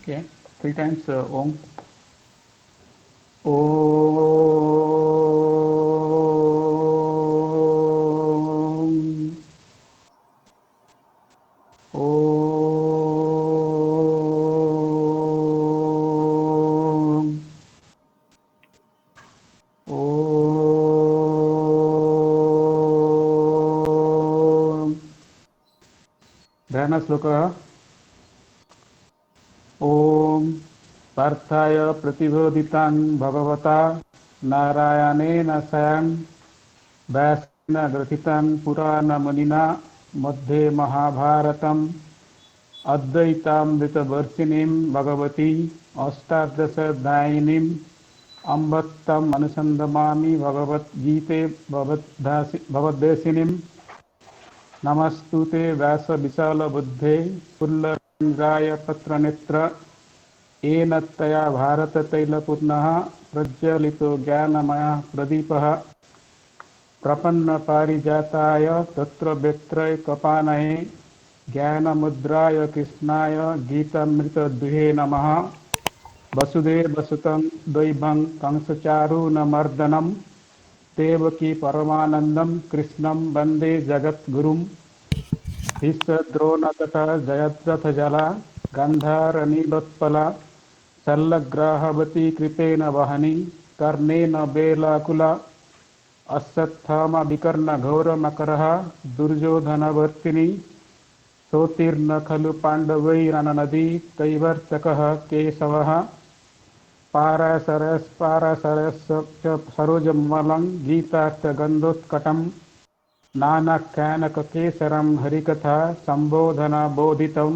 Okay, 3 times Om. Om. Om. Om. ध्यान श्लोकः ॐ पार्थाय प्रतिबोधितां भगवता नारायणेन स्वयं व्यासेन ग्रथितं पुराणमुनिना मध्ये महाभारतम् अद्वैतामृतवर्षिणीं भगवती अष्टादशदायिनीम् अम्बत्तम् अनुसन्दमामि भगवद्गीते भवद्देशिनीं नमस्तुते व्यासविशालबुद्धे पुल्लराय पत्रनेत्र येन त्वया भारततैलपूर्णः प्रज्वलितो ज्ञानमयः प्रदीपः प्रपन्नपारिजाताय तत्रव्यत्रैकपाणये ज्ञानमुद्राय कृष्णाय गीतामृतदुहे नमः। वसुदेवसुतं दैवं कंसचारूणमर्दनं देवकी परमानन्दं कृष्णं वन्दे जगद्गुरुं। भीष्मद्रोणतटः जयद्रथजला गन्धारनीलोत्पला शल्यग्राहवती कृपेण वहनी कर्णेन बेलाकुला अश्वत्थामाविकर्णघोरमकरः दुर्योधनवर्तिनी सोत्तीर्ण खलु पाण्डवैरननदी कैवर्तकः केशवः पाराशरस्य सरोजमलं गीतार्थगन्धोत्कटं नानाख्यानककेसरं हरिकथा सम्बोधनबोधितं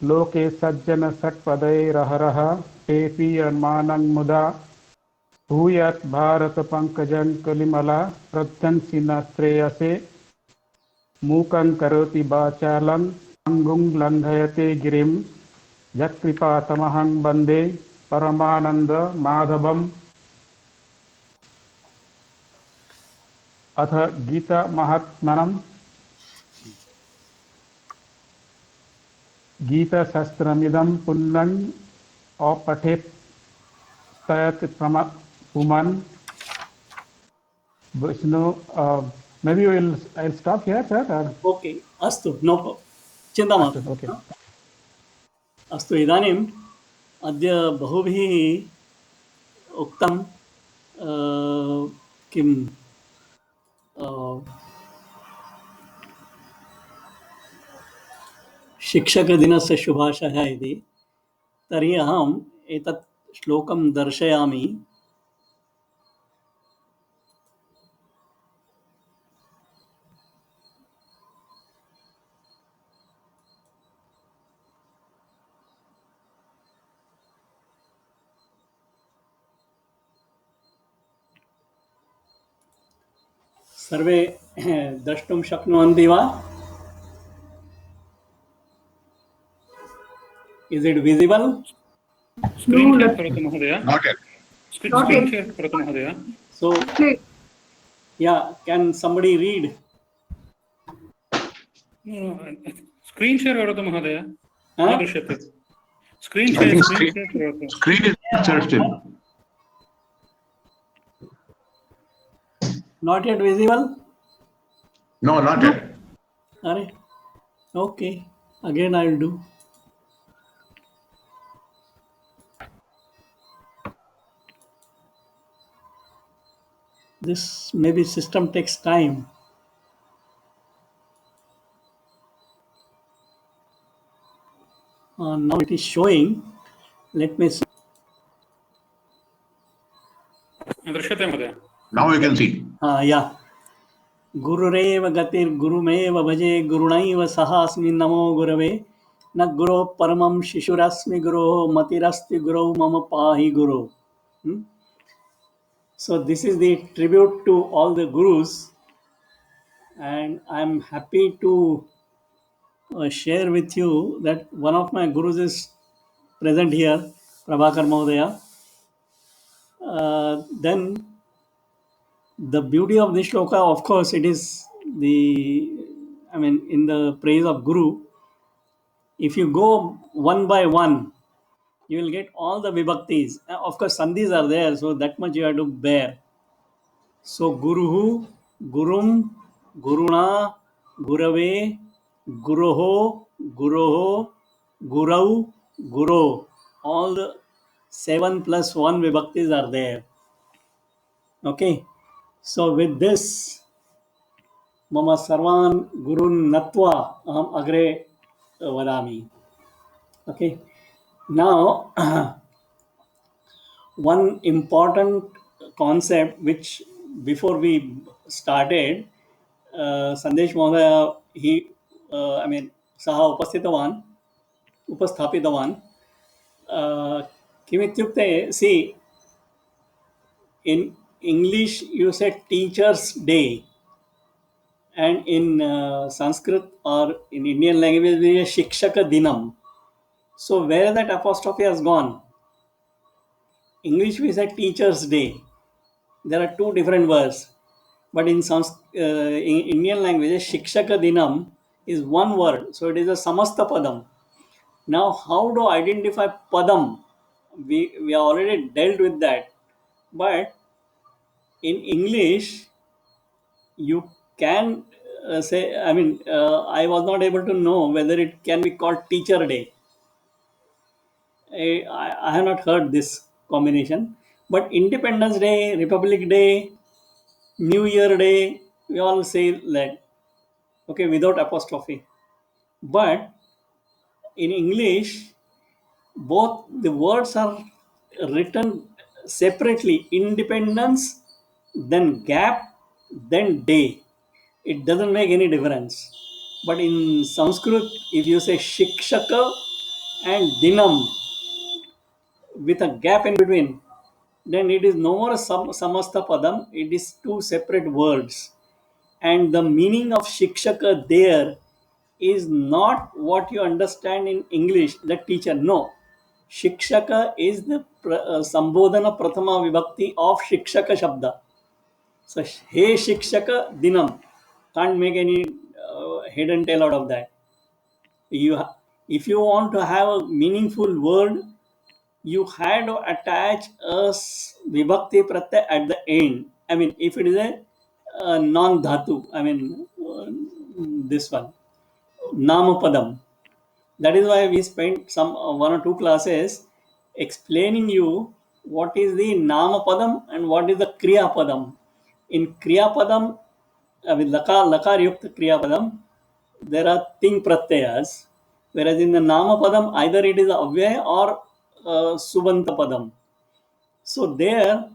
लोके सज्जनषट्पदैरहरः पेपीयमानं मुदा भूयात् भारतपङ्कजं कलिमला प्रत्यंसि न श्रेयसे मूकं करोति वाचालं पङ्गुं लङ्घयते गिरिं यत्कृपातमहं वन्दे परमानन्दमाधवम्। अथ गीतामहात्म्यं गीताशास्त्रमिदं पुण्यं अपठेत् तत् पुमन् विष्णु। Maybe I'll stop here, sir. Okay अस्तु नो चिन्ता मास्तु Okay. अस्तु इदानीम् अद्य बहुभिः उक्तं किं शिक्षकदिनस्य शुभाशयः इति। तर्हि अहम् एतत् श्लोकं दर्शयामि। सर्वे द्रष्टुं शक्नुवन्ति वा? Is it visible? Screen share करोतु महोदय. Not yet. Screen share करोतु महोदय. So yeah, can somebody read? Screen share करोतु महोदय. न दृश्यते. Screen share करोतु. Screen is shared still. Not yet visible? No, not yet. Are okay. Again I will do. This maybe system takes time. Now it is showing. Let me see. दृश्यते महोदय. Now you can see. Yeah. गुरुरेव गतिर्गुरुमेव भजे गुरुणैव सहास्मि नमो गुरवे न गुरो परमं शिशुरस्मि गुरोः मतिरस्ति गुरौ मम पाहि गुरो. So this is the tribute to all the gurus, and I'm happy to share with you that one of my gurus is present here, Prabhakar Mahodaya. Then the beauty of this shloka, of course, it is in the praise of Guru. If you go one by one, you will get all the vibhaktis. Of course, sandhis are there, so that much you have to bear. So, guruhu, gurum, guruna, gurave, guroho, guroho, gurau, guro. All the 7 plus 1 vibhaktis are there. Okay. So, with this, mama sarvan gurun natva aham agre vadami. Okay. Now, one important concept which before we started, Sandesh Mohdaya, सः उपस्थापितवान् किमित्युक्ते see, in English you said Teachers' Day, and in Sanskrit or in Indian language we say Shikshaka Dinam. So where that apostrophe has gone? English we said Teachers' Day. There are two different words, but in Indian language Shikshaka Dinam is one word, so it is a samasta padam. Now, how to identify padam? We already dealt with that, but in English you can say, I was not able to know whether it can be called Teacher Day. I have not heard this combination, but Independence Day, Republic Day, New Year Day, we all say that, okay, without apostrophe. But in English, both the words are written separately: independence, then gap, then day. It doesn't make any difference. But in Sanskrit, if you say shikshaka and dinam with a gap in between, then it is no more a samasta padam, it is two separate words. And the meaning of shikshaka there is not what you understand in English, the teacher. No. Shikshaka is the Sambodhana Prathama Vibhakti of Shikshaka Shabda. So, He Shikshaka Dinam. Can't make any head and tail out of that. If you want to have a meaningful word, you had to attach a Vibhakti Pratyay at the end. I mean, if it is a non-dhatu, this one, Namapadam. That is why we spent some 1 or 2 classes explaining you what is the Namapadam and what is the Kriya Padam. In Kriya Padam, with Lakar Yukta Kriya Padam, there are Ting Pratyayas, whereas in the Namapadam, either it is Avyaya or Subanta Padam. So there,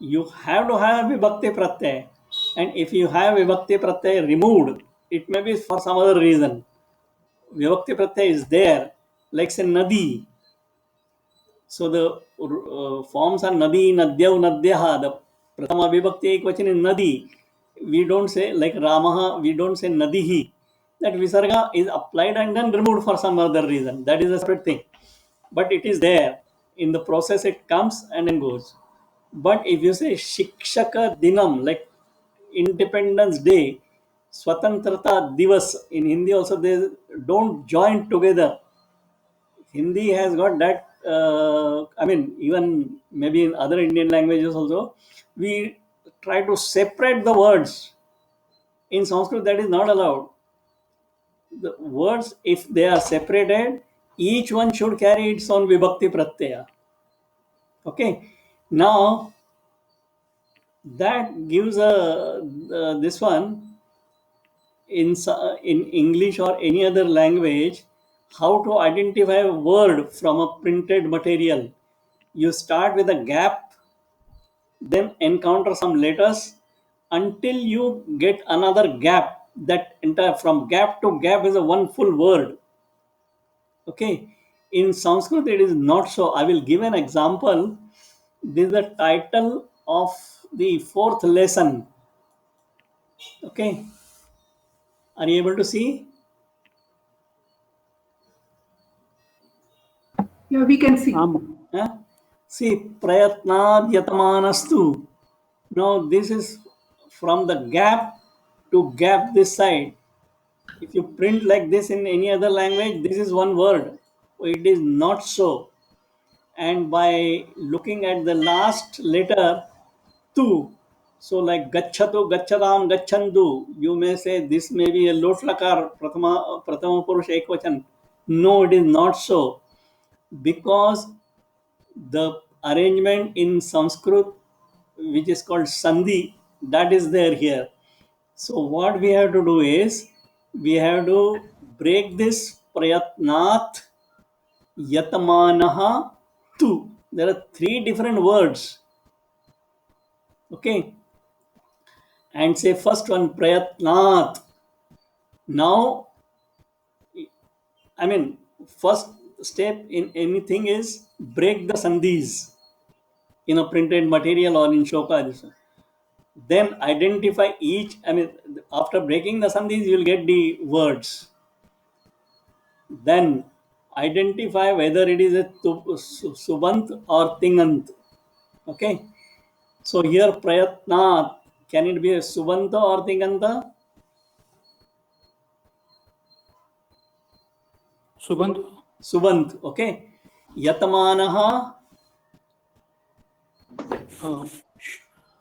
you have to have Vibhakti Pratyay, and if you have Vibhakti Pratyay removed, it may be for some other reason. Vibhakti Pratyay is there, like say Nadi. So the forms are Nadi, Nadyau, Nadyaha. The Prathama Vibhakti Ekvachan is Nadi. We don't say, like Ramaha, we don't say Nadihi. That Visarga is applied and then removed for some other reason. That is a separate thing. But it is there. In the process, it comes and then goes. But if you say Shikshaka Dinam, like Independence Day, Swatantrata Divas, in Hindi also they don't join together. Hindi has got that, even maybe in other Indian languages also, we try to separate the words. In Sanskrit, that is not allowed. The words, if they are separated, each one should carry its own Vibhakti Pratyaya. Okay. Now, that gives this one in English or any other language, how to identify a word from a printed material. You start with a gap, then encounter some letters until you get another gap. That entire from gap to gap is a one full word. Okay. In Sanskrit, it is not so. I will give an example. This is the title of the 4th lesson. Okay. Are you able to see? Yeah, we can see. See, prayatnad yatamanastu. Now, this is from the gap to gap this side. If you print like this in any other language, this is one word. It is not so. and by looking at the last letter tu, so like gacchatu, gacchadam, gacchandu, you may say this may be a lot lakar, prathama purush ekvachan. No, it is not so, because the arrangement in Sanskrit, which is called sandhi, that is there here. So what we have to do is, we have to break this prayatnat yatamanaha tu. There are 3 different words. Okay. And say first one prayatnat. Now, I mean, first step in anything is break the sandhis in a printed material or in shoka. Then identify each, I mean, after breaking the sandhis, you will get the words. Then identify whether it is a subant or tingant. Okay. So here prayatnat, can it be a subanta or tinganta? Subant. Subant. Okay. Yatamanaha.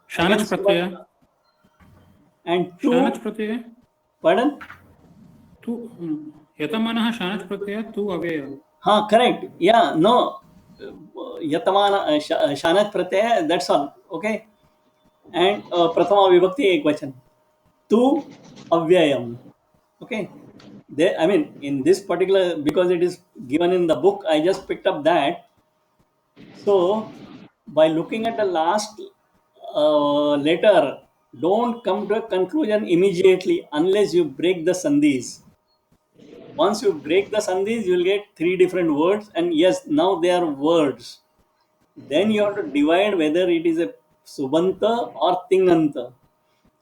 Shanach pratyaya. And tu. Shanach pratyaya. Pardon? Tu. Yatamanaha shanach pratyaya tu aveya. Correct. Yeah, no. Yatamana, shanach pratyaya, that's all. Okay. And prathama vibhakti ekvachan. Tu avyayam. Okay. There, I mean, in this particular, because it is given in the book, I just picked up that. So, by looking at the last letter, don't come to a conclusion immediately unless you break the sandhis. Once you break the sandhis, you will get 3 different words, and yes, now they are words. Then you have to divide whether it is a subanta or tinganta.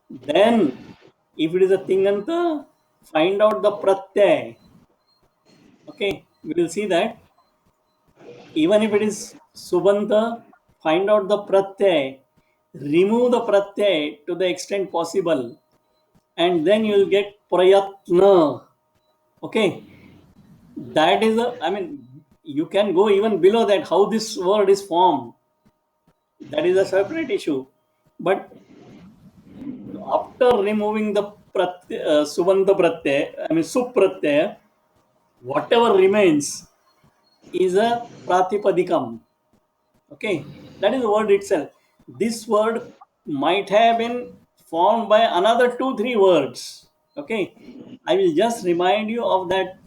Then, if it is a tinganta, find out the pratyay. Okay, we will see that. Even if it is subanta, find out the pratyay. Remove the pratyay to the extent possible, and then you will get prayatna. Okay, that is a, I mean, you can go even below that, how this word is formed. That is a separate issue. But after removing the subanta pratyay, I mean supratyay, whatever remains is a pratipadikam. Okay, that is the word itself. This word might have been formed by another 2-3 words. Okay, I will just remind you of that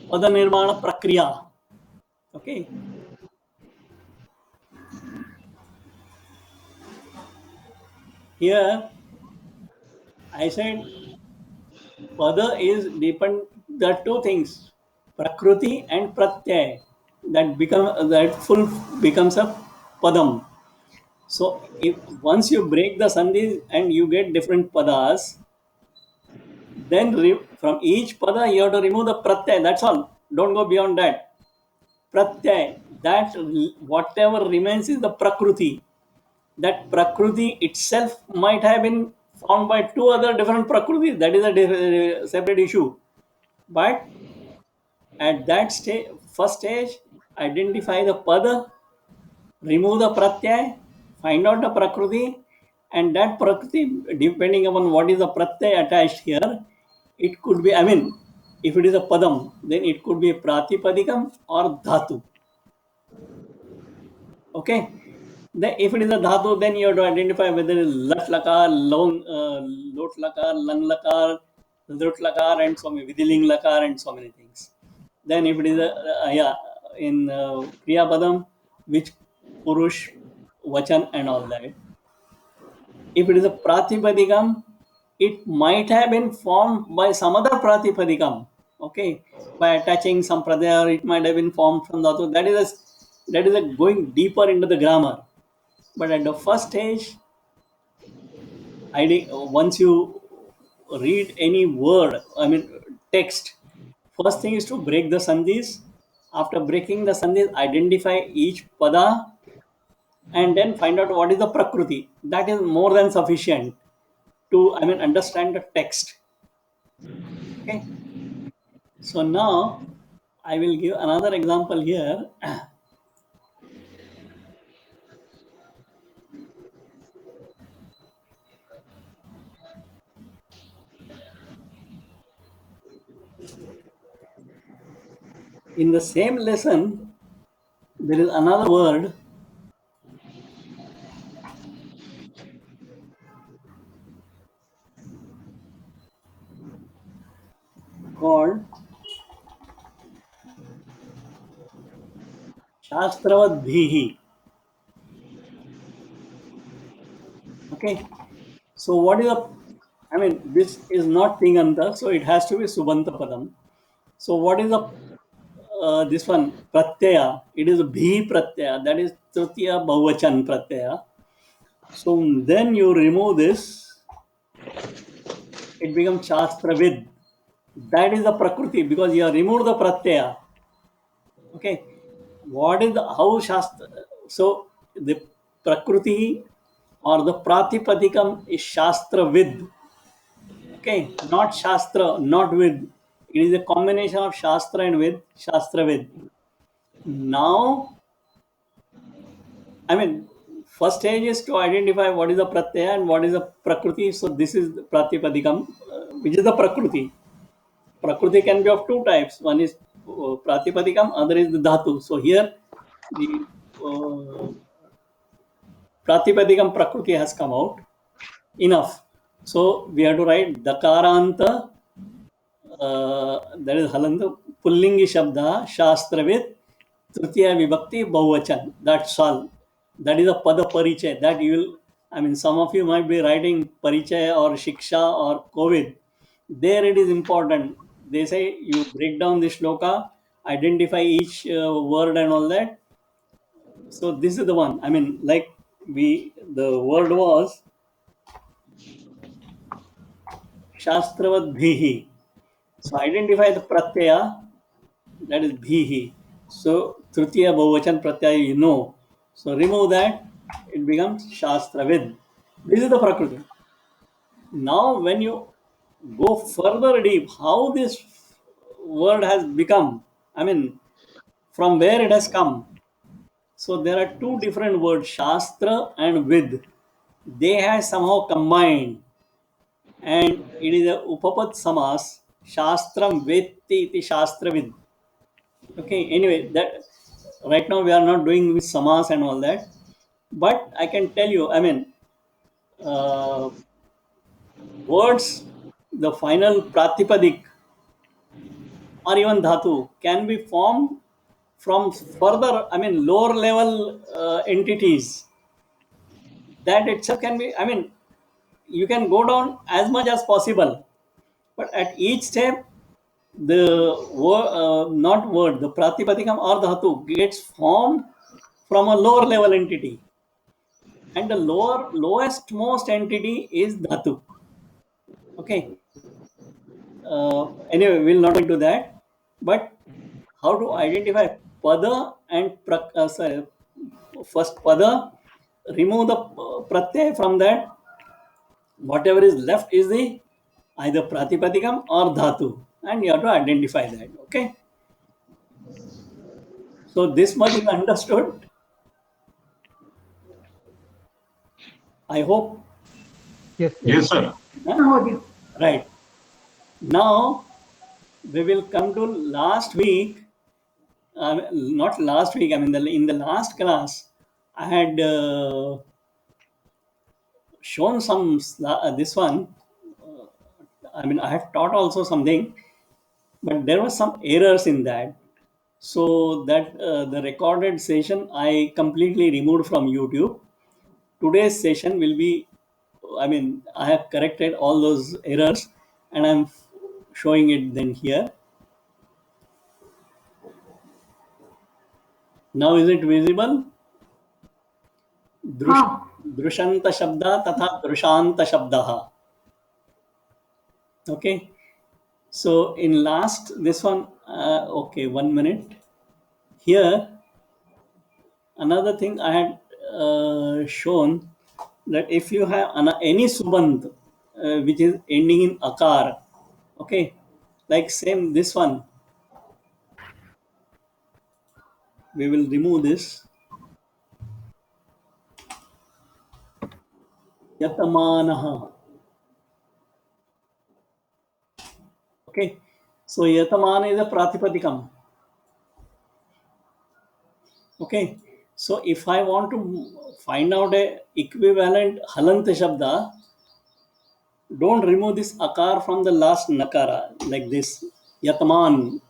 pada nirmana prakriya. Okay, here I said pada is depend, there are 2 things, prakruti and pratyay, that full becomes a padam. So if once you break the sandhis and you get different padas, then from each pada you have to remove the pratyay. That's all. Don't go beyond that. Pratyay, that whatever remains is the prakruti. That prakruti itself might have been formed by 2 other different prakrutis. That is a separate issue. But at that stage, first stage, identify the pada, remove the pratyay, find out the prakruti, and that prakriti, depending upon what is the pratyay attached here, it could be, I mean, if it is a padam, then it could be a pratipadikam or dhatu. Okay. Then if it is a dhatu, then you have to identify whether it is lat lakar, lot lakar, lang lakar, lut lakar, and so many, vidiling lakar, and so many things. Then if it is a, in kriya padam, which purush, vachan, and all that. If it is a pratipadikam, it might have been formed by some other pratipadikam. Okay, by attaching some pradaya, it might have been formed from dhatu. That is a going deeper into the grammar. But at the first stage, once you read any word, I mean text, first thing is to break the sandhis. After breaking the sandhis, identify each pada and then find out what is the prakruti. That is more than sufficient to, I mean, understand the text. Okay. So now I will give another example here. In the same lesson, there is another word called Shastravadbhihi. Okay. So what is a, I mean, this is not Tinganta, so it has to be Subanta Padam. So what is a, this one, Pratyaya? It is a Bhi Pratyaya, that is Tritiya Bahuvachan Pratyaya. So then you remove this, it becomes Shastravid. That is the Prakriti, because you have removed the Pratyaya. Okay. What is the, how Shastra, so the Prakriti or the Pratipadikam is Shastravid. Okay, not Shastra, not Vid. It is a combination of Shastra and Vid, Shastravid. Now, I mean, first stage is to identify what is the Pratyaya and what is the Prakriti. So this is the Pratipadikam, which is the Prakriti. Prakriti can be of two types. One is Pratipadikam, other is the Dhatu. So here, the Pratipadikam Prakriti has come out. Enough. So we have to write Dakaranta, that is Halanta, Pullingi Shabda, Shastravid, Tritiya Vibhakti, Bahuvachan. That's all. That is a Pada Parichay. That you will, I mean, some of you might be writing Parichay or Shiksha or Covid. There it is important. They say you break down the shloka, identify each word and all that. So this is the one. I mean, like the word was Shastravadbhihi. So identify the pratyaya, that is bhihi. So tritiya bahuvachan pratyaya you know. So remove that, it becomes Shastravid. This is the Prakriti. Now when you go further deep, how this word has become, I mean, from where it has come. So there are two different words, Shastra and Vid. They have somehow combined, and it is a Upapad Samas, Shastram Vetti iti Shastravid. Okay, anyway, that right now we are not doing with Samas and all that, but I can tell you, I mean, uh, words, the final Pratipadik or even Dhatu can be formed from further, I mean, lower level entities. That itself can be, I mean, you can go down as much as possible, but at each step, the not word, the Pratipadikam or Dhatu gets formed from a lower level entity. And the lowest most entity is Dhatu. Okay. Anyway, we'll not into that. But how to identify Pada and sorry, first Pada, remove the Pratyay from that. Whatever is left is the either Pratipadikam or Dhatu. And you have to identify that. Okay. So this much is understood. I hope. Yes. Yes, sir. Huh? Right. Now we will come to last week. Not last week. I mean, in the last class, I had shown some this one. I mean, I had taught also something, but there were some errors in that. So that the recorded session I completely removed from YouTube. Today's session will be, I mean, I have corrected all those errors and I'm showing it then here. Now is it visible? Drushanta Shabda Tatha Drushanta Shabdaha. Okay. So in last, this one, okay, 1 minute. Here, another thing I had shown that if you have any subant which is ending in akar, okay, like same this one, we will remove this. Yatamanaha. Okay, so yatamana is a pratipadikam. Okay, so if I want to find out a equivalent halanta shabda, don't remove this akar from the last nakara like this. Yataman.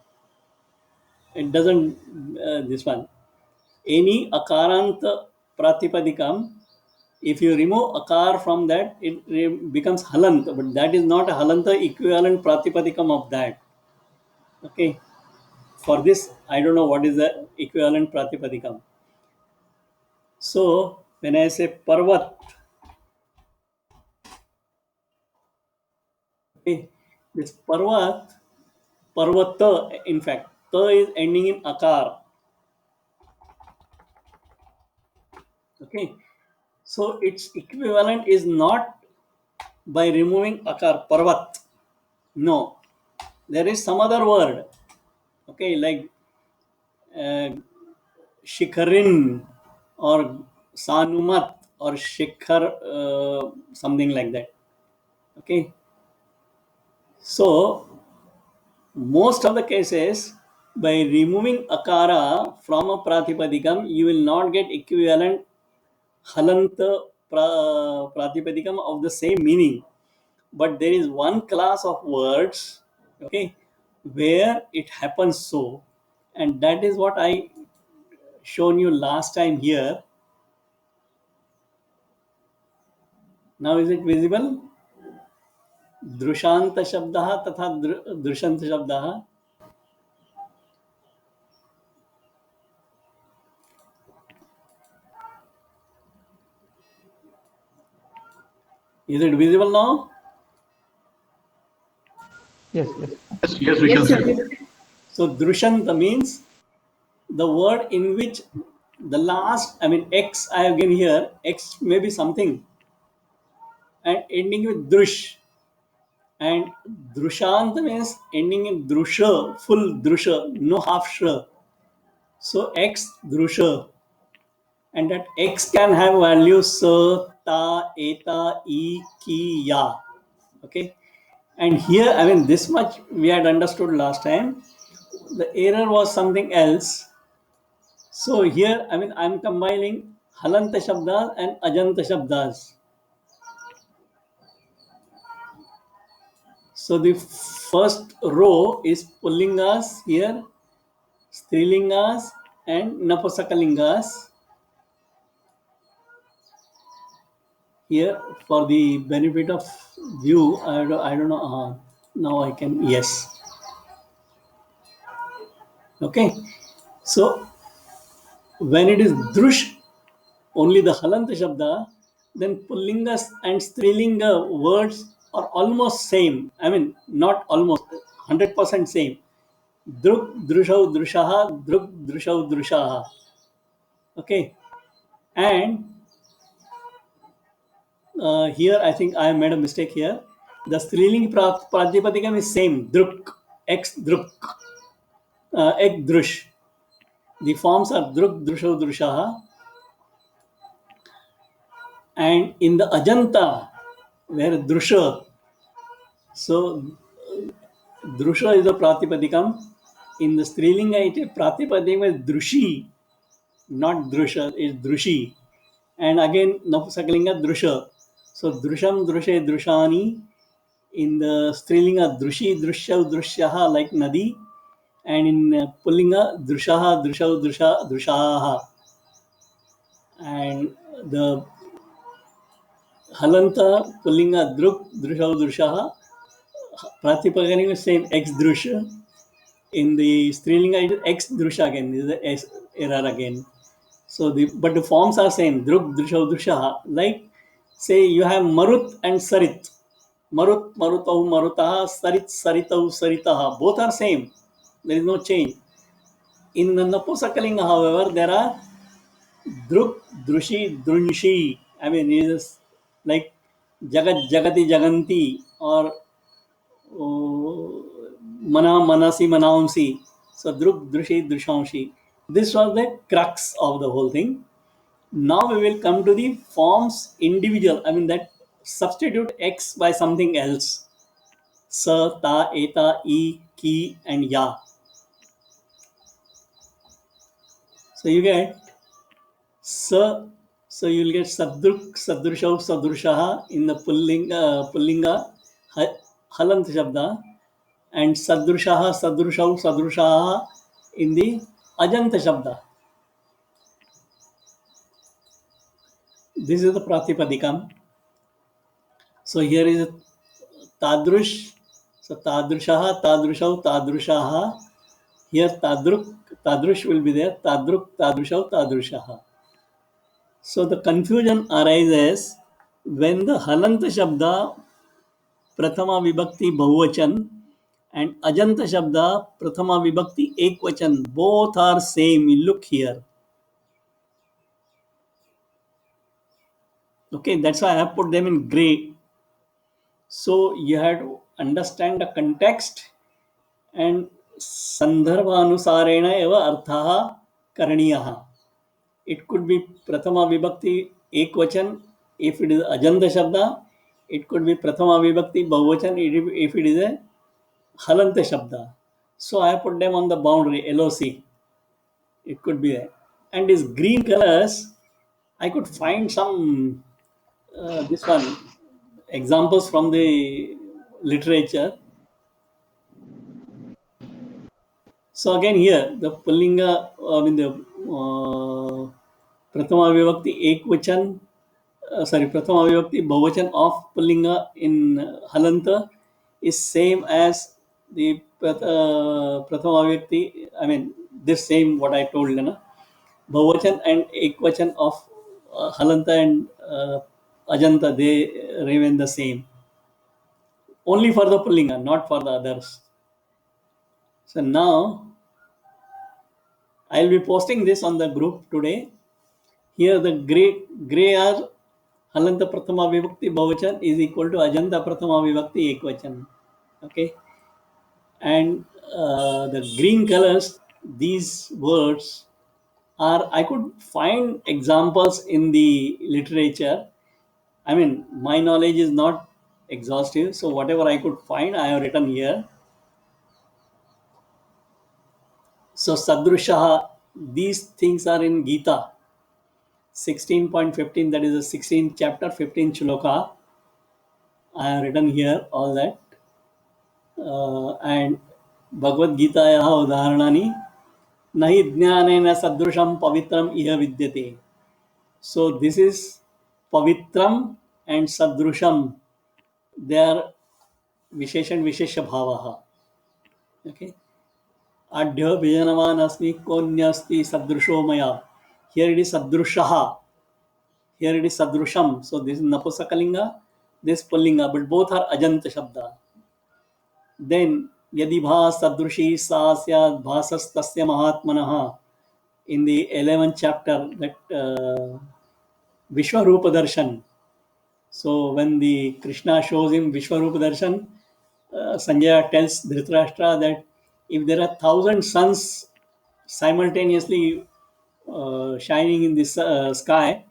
It doesn't, this one. Any akaranta pratipadikam, if you remove akar from that, it becomes halant, but that is not a halanta equivalent pratipadikam of that. Okay. For this, I don't know what is the equivalent pratipadikam. So when I say parvat, okay, this parvata, in fact, ta is ending in akar. Okay, so its equivalent is not by removing akar, parvat. No, there is some other word. Okay, like shikharin or sanumat or shikhar, something like that. Okay, so most of the cases, by removing akara from a pratipadikam, you will not get equivalent halanta pratipadikam of the same meaning. But there is one class of words, okay, where it happens so, and that is what I shown you last time here. Now is it visible? Drushanta shabdah tatha drushanta shabdah. Is it visible now? Yes. Yes, we can see. So drushanta means the word in which the last, I mean X I have given here, X may be something, and ending with drush. And drushant means ending in drusha, full drusha, no half sha. So X drusha. And that X can have values sa, ta, eta, e, ki, ya. Okay. And here, I mean, this much we had understood last time. The error was something else. So here, I mean, I'm combining halanta shabdas and ajanta shabdas. So the first row is pullingas here, strilingas and napusakalingas. Here, for the benefit of view, I don't know. Now I can, yes. Okay. So when it is drush, only the halanta shabda, then pullingas and strilinga words are almost same. I mean, not almost, 100% same. Druk, drushau, drushaha, druk, drushau, drushaha. Okay. And here I think I made a mistake here. The striling pratipadikam is same. Druk, x druk, ek drush. The forms are druk, drushau, drushaha. And in the ajanta, where drusha, so drusha is a pratipadikam. In the strilinga, it is pratipadikam is drushi, not drusha, is drushi. And again, napusakalinga drusha. So drusham, drushe, drushani. In the strilinga, drushi, drushya, drushyaha, like nadi. And in pullinga, drushaha, drushau, drusha, drushaha. And the halanta, pullinga, druk, drushau, drushaha. Pratipadikam is same, x drusha. In the strilinga, it is x drusha again. This is the S error again. So but the forms are same. Druk, drushau, drushaha. Like, say you have marut and sarit. Marut, marutau, marutaha, sarit, saritau, saritaha. Both are same. There is no change. In the napusakalinga, however, there are druk, drushi, drunshi. I mean, it is like jagat, jagati, jaganti, or mana, manasi, manaunsi. So druk, drushi, drushamshi. This was the crux of the whole thing. Now we will come to the forms individual. I mean that substitute X by something else. Sa, ta, eta, e, ki, and ya. So you get sa. So you will get sadruk, sadrushau, sadrushaha in the pullinga halant shabda, and sadrushaha, sadrushau, sadrushaha in the ajanta shabda. This is the pratipadikam. So here is tadrush. So tadrushaha, tadrushau, tadrushaha. Here tadrush will be there. Tadruk, tadrushau, tadrushaha. So the confusion arises when the halanta shabda prathama vibhakti bahuvachan and ajanta shabda prathama vibhakti ekvachan, both are same. You look here. Okay, that's why I have put them in gray. So you have to understand the context and sandarbhanusarena eva arthaha karaniyaha. It could be prathama vibhakti ekvachan if it is ajanta shabda. It could be prathama vibhakti bahuvachan if it is a halanta shabda. So I put them on the boundary, LOC. It could be there. And these green colors, I could find some this one examples from the literature. So again here the pullinga, I mean the prathama vibhakti ekvachan, prathama vibhakti bahuvachan of pullinga in halanta is same as the prathama vibhakti. I mean this same what I told, bahuvachan and ekvachan of halanta and ajanta, they remain the same. Only for the pullinga, not for the others. So now I'll be posting this on the group today. Here the gray are halanta prathama vibhakti bahuvachan is equal to ajanta prathama vibhakti ekvachan. Okay, and the green colors, these words are, I could find examples in the literature. I mean, my knowledge is not exhaustive, so whatever I could find, I have written here. So sadrushaha, these things are in Gita 16.15, that is the 16th chapter, 15th shloka. I have written here all that. And Bhagavad Gita yaha udaharanani nahi jnanena sadrusham pavitram iha vidyate. So this is pavitram and sadrusham. They are visheshan vishesha bhavaha. Okay. Adhya vijanavan asmi konyasti sadrusho maya. Here it is sadrushaha. Here it is sadrusham. So this is napusakalinga, this pullinga, but both are ajanta shabda. Then yadi bhas sadrushi sa syad bhasas tasya mahatmanaha. In the 11th chapter, that Vishwarupa Darshan. So when the Krishna shows him Vishwarupa Darshan, Sanjaya tells Dhritarashtra that if there are 1,000 suns simultaneously shining in this sky,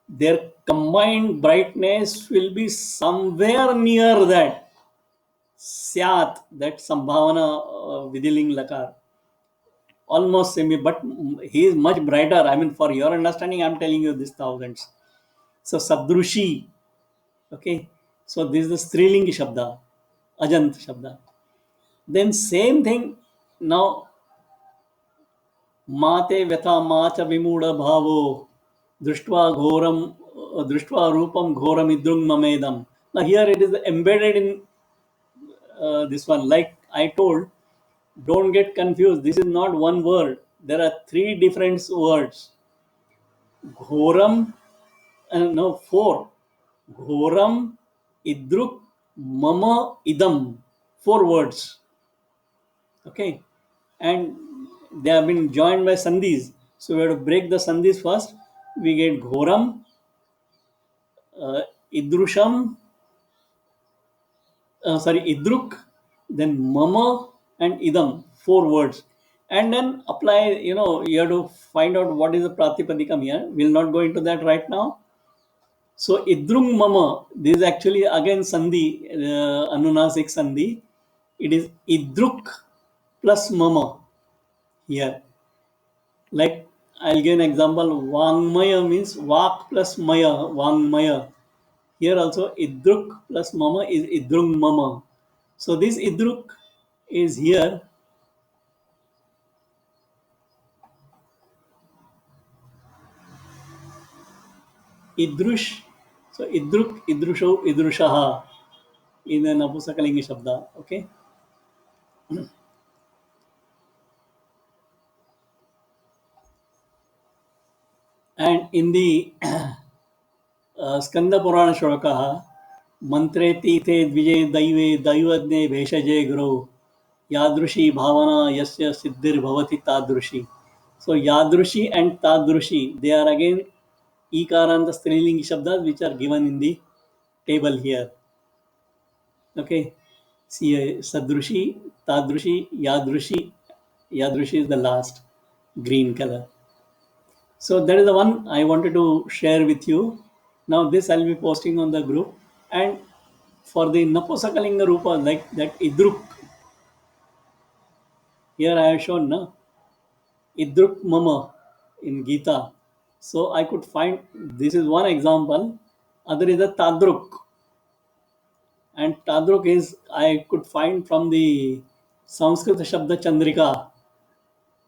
their combined brightness will be somewhere near that Syat, that Sambhavana Vidiling Lakar. Almost same, but he is much brighter. I mean, for your understanding, I'm telling you this thousands. So Sadrushi, okay. So this is the Strilingi Shabda, Ajant Shabda. Then same thing now. Mate Vyatha Macha Vimuda Bhavo Drishtva Ghoram Drishtva Rupam Ghoram Idrung Mamedam. Now here it is embedded in this one. Like I told, don't get confused. This is not one word. There are three different words. Ghoram, no, four. Ghoram, Idruk, Mama, Idam. Four words. Okay. And they have been joined by sandhis. So we have to break the sandhis first. We get Ghoram, Idrusham, Idruk, then Mama and Idam. Four words. and then apply, you have to find out what is the pratipadikam here. We'll not go into that right now. So idrung mama, this is actually again sandhi, anunasik sandhi. It is idruk plus mama here. Like, I'll give an example. Vangmaya means vak plus maya, vangmaya. Here also idruk plus mama is idrung mama. So this idruk is here. Idrush. So idruk, idrusho, idrushaha in the Napusakalinga Shabda. Okay. And in the Skanda Purana Shlokaha, Mantre Tithe Dvije Daive Daivadne Veshaje Guru Yadrushi Bhavana Yasya Siddhir Bhavati Tadrushi. So Yadrushi and Tadrushi, they are again Ikaranta Strilingi Shabdas which are given in the table here. Okay. See, Sadrushi, Tadrushi, Yadrushi. Yadrushi is the last green color. So that is the one I wanted to share with you. Now this I'll be posting on the group. And for the Napusakalinga Rupa, like that Idruk, here I have shown na, Idruk Mama in Gita. So I could find, this is one example. Other is the Tadruk. And Tadruk is, I could find from the Sanskrit Shabda Chandrika,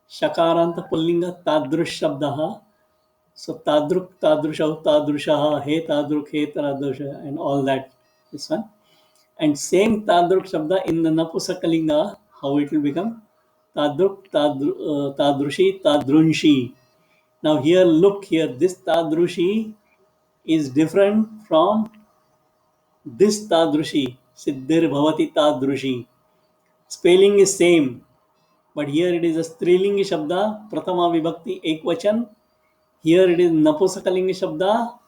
Shakaranta Pullinga Tadrush Shabdaha. So Tadruk, Tadrusha, Tadrushaha, He Tadruk, He Tadrusha, and all that. This one. And same Tadruk Shabda in the Napusakalinga, how it will become? Tadruk, Tadrushi, Tadrunshi. Now here, look here, this Tadrushi is different from this Tadrushi. Siddhir Bhavati Tadrushi. Spelling is same, but here it is a Strilingi Shabda, Pratama Vibhakti Ekvachan. Here it is Napusakalinga Shabda,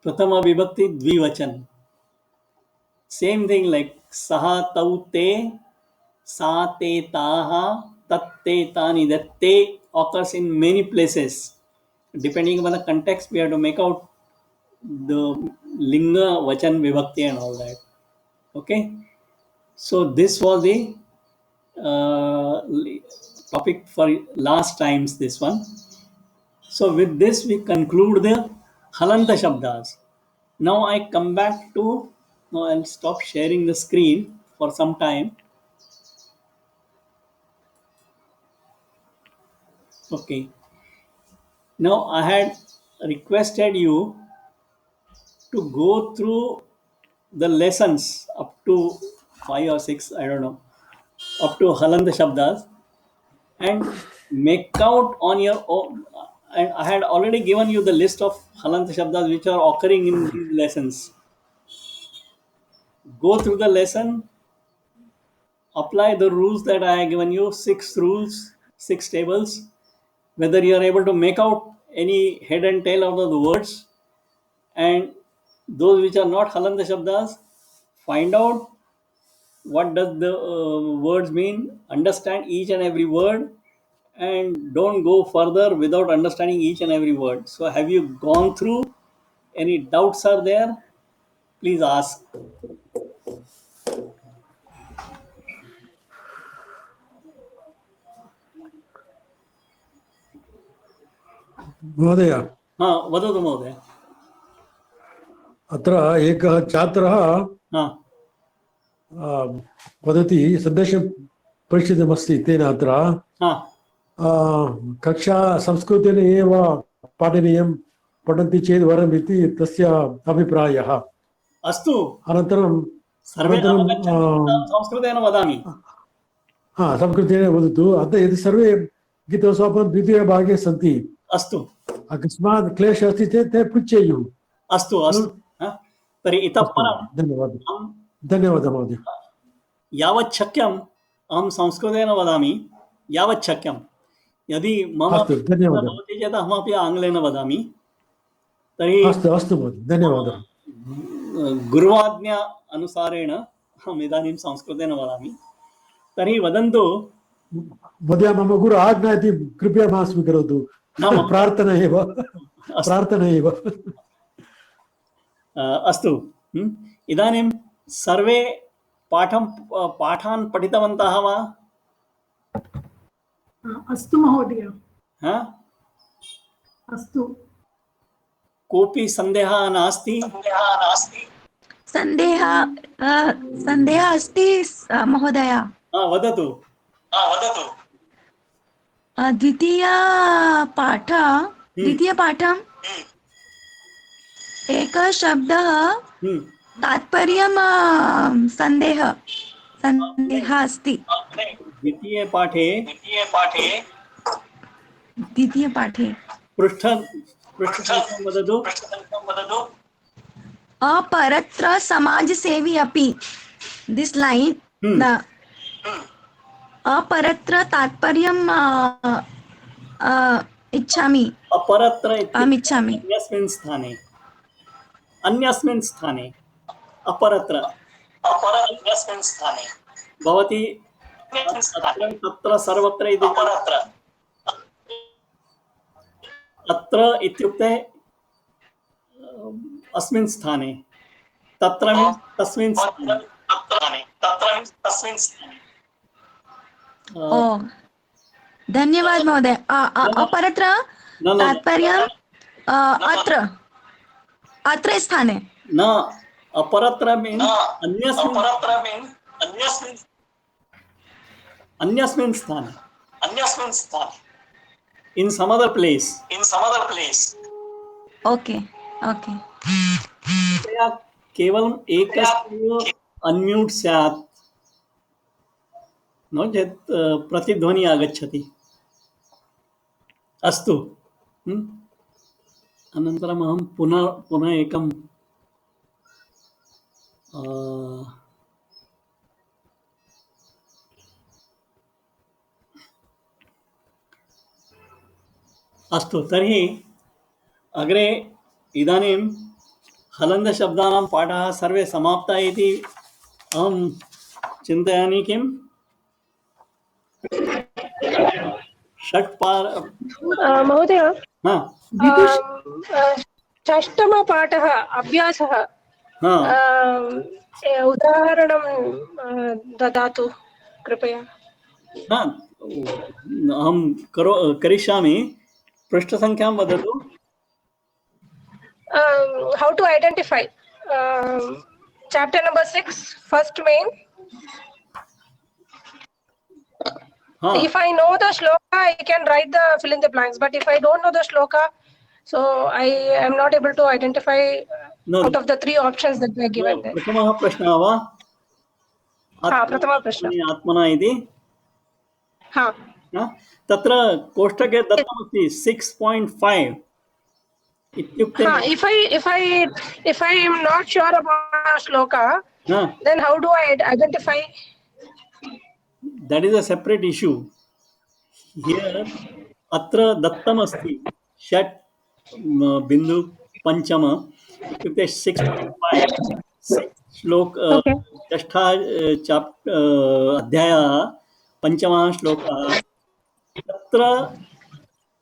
Pratama Vibhakti Dvivachan. Same thing like Saha Tau Te, Sa Te Taha, Tat Te Tani. That Te occurs in many places. Depending upon the context, we have to make out the Linga, Vachan, Vibhakti and all that. Okay. So this was the topic for last times, this one. So with this, we conclude the Halanta Shabdas. Now I come back to, now I'll stop sharing the screen for some time. Okay. Now I had requested you to go through the lessons up to 5 or 6, I don't know, up to Halanta Shabdas and make out on your own. And I had already given you the list of Halanta Shabdas which are occurring in these lessons. Go through the lesson, apply the rules that I have given you, 6 rules, 6 tables. Whether you are able to make out any head and tail out of the words, and those which are not Halanta Shabdas, find out what does the words mean, understand each and every word, and don't go further without understanding each and every word. So have you gone through? Any doubts are there? Please ask. महोदय हाँ, वदतु महोदय. अत्र एकः छात्रः हाँ, वदति सन्देशं प्रेषितमस्ति तेन अत्र हाँ, कक्षा संस्कृतेन एव पाठनीयं पठन्ति चेत् वरम् इति तस्य अभिप्रायः। अस्तु. अनन्तरं सर्वे अवगच्छन्ति, संस्कृतेन वदामि. संस्कृतेन वदतु। अतः यदि सर्वे गीतोत्सवं द्वितीयभागे सन्ति, अस्तु, अकस्मात् क्लेशः अस्ति चेत् ते पृच्छेयुः। अस्तु अस्तु. तर्हि इतः परं धन्यवादः। धन्यवादः महोदय। यावत् शक्यम् अहं संस्कृतेन वदामि, यावत् शक्यं. यदि मम भवति चेत् अहमपि आङ्ग्लेन वदामि. तर्हि अस्तु अस्तु महोदय, धन्यवादः। गुरुवाज्ञा अनुसारेण अहम् इदानीं संस्कृतेन वदामि. तर्हि वदन्तु, महोदय मम गुरु आज्ञा इति कृपया मा स्वीकरोतु न महोदय। प्रार्थना एव प्रार्थना एव अस्तु इदानीं सर्वे पाठान् पठितवन्तः वा? अस्तु महोदय, हा? अस्तु। कोऽपि सन्देहः नास्ति? सन्देहः अस्ति महोदय। वदतु। द्वितीयपाठम् एकः शब्दः तात्पर्यं सन्देहः अस्ति। द्वितीयपाठे पृष्ठसङ्ख्यां वदतु। अपरत्र समाजसेवी अपि दिस् लैन् अपरत्र तात्पर्यं इच्छामि। अपरत्र अहमिच्छामि। अन्यस्मिन् स्थाने अपरत्र भवती तत्र सर्वत्र इति अत्र इत्युक्ते अस्मिन् स्थाने, तत्र तस्मिन् स्थाने। ओ धन्यवाद महोदय। अपरत्र तात्पर्यं अत्र स्थाने न अपरत्र मीन्स अन्यस्मिन् स्थाने in some other place. Okay okay. केवलम् एकस्य अनम्यूट स्यात्, नो चेत् प्रतिध्वनि आगच्छति। अस्तु अनन्तरम् अहं पुनः एकं अस्तु तर्हि अग्रे इदानीं हलन्धशब्दानां पाठः सर्वे समाप्ताः इति अहं चिन्तयामि। किं महोदय, षष्ठमपाठः अभ्यासः उदाहरणं ददातु कृपया। अहं करिष्यामि। पृष्ठसङ्ख्यां वदतु। How to identify? Chapter number 6, first main. If I know the shloka, I can write the fill in the blanks. But if I don't know the shloka, so I am not able to identify out of the three options that were given there. प्रथमः प्रश्नः वा? प्रथमः प्रश्नः। आत्मना इति। तत्र कोष्टके दत्तमस्ति 6.5 इत्युक्ते। If I am not sure about shloka, then how do I identify? That is a separate issue. Here अत्र दत्तमस्ति षट् बिन्दु पंचम इत्युक्ते 6.5 श्लोक षष्ठः अध्यायः पंचमः श्लोकः। तत्र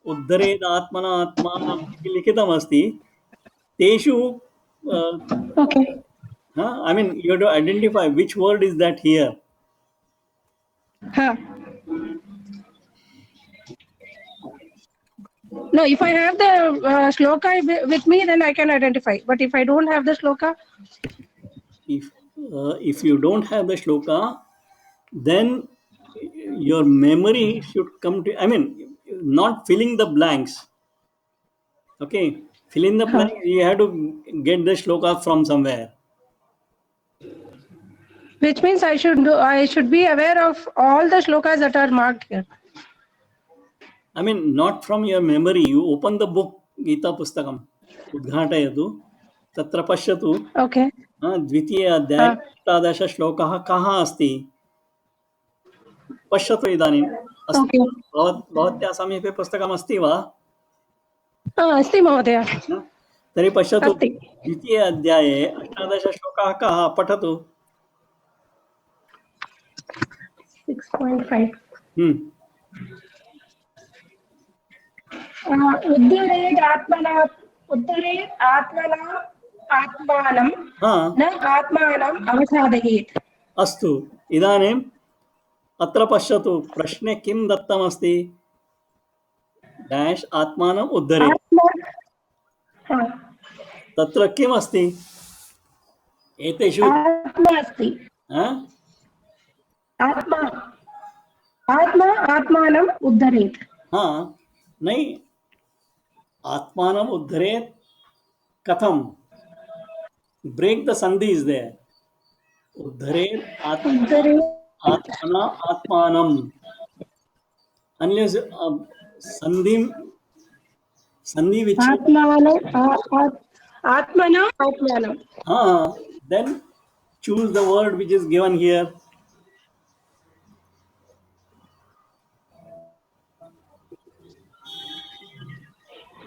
उद्धरेद आत्मना आत्मानं लिखितमस्ति। तेषु I mean you have to identify which word is that here. No, if I have the shloka with me, then I can identify. But if I don't have the shloka, if you don't have the shloka, then your memory should come to. I mean, not filling the blanks. Okay, fill in the blanks. You have to get the shloka from somewhere. Which means I should be aware of all the shlokas that are marked here. I mean, not from your memory. You open the book, Gita Pustakam, Udghatayatu, Tatra Pashyatu. Okay. द्वितीय अध्याय अष्टादश श्लोकः कः अस्ति पश्यतु इदानीम्। अस्ति भवत्याः समीपे पुस्तकम् अस्ति वा? अस्ति महोदय। तर्हि पश्यतु द्वितीय अध्याये अष्टादश श्लोकः कः? पठतु। 6.5 उद्धरेत् आत्मना आत्मानं न आत्मानम् अवसादयेत्. अस्तु, इदानीम् अत्र पश्यतु, प्रश्ने किं दत्तमस्ति? डैश आत्मानम् उद्धरेत्. तत्र किम् अस्ति? एतेषु आत्मा अस्ति. आत्मा आत्मानम् उद्धरेत्. नहीं, आत्मानम् उद्धरेत् कथम? ब्रेक द संधि इज देयर. उद्धरेत् आत्मना आत्मानम्. अनलेस संधि विच्छेद आत्मना आत्मानम्. Then choose the word which is given here.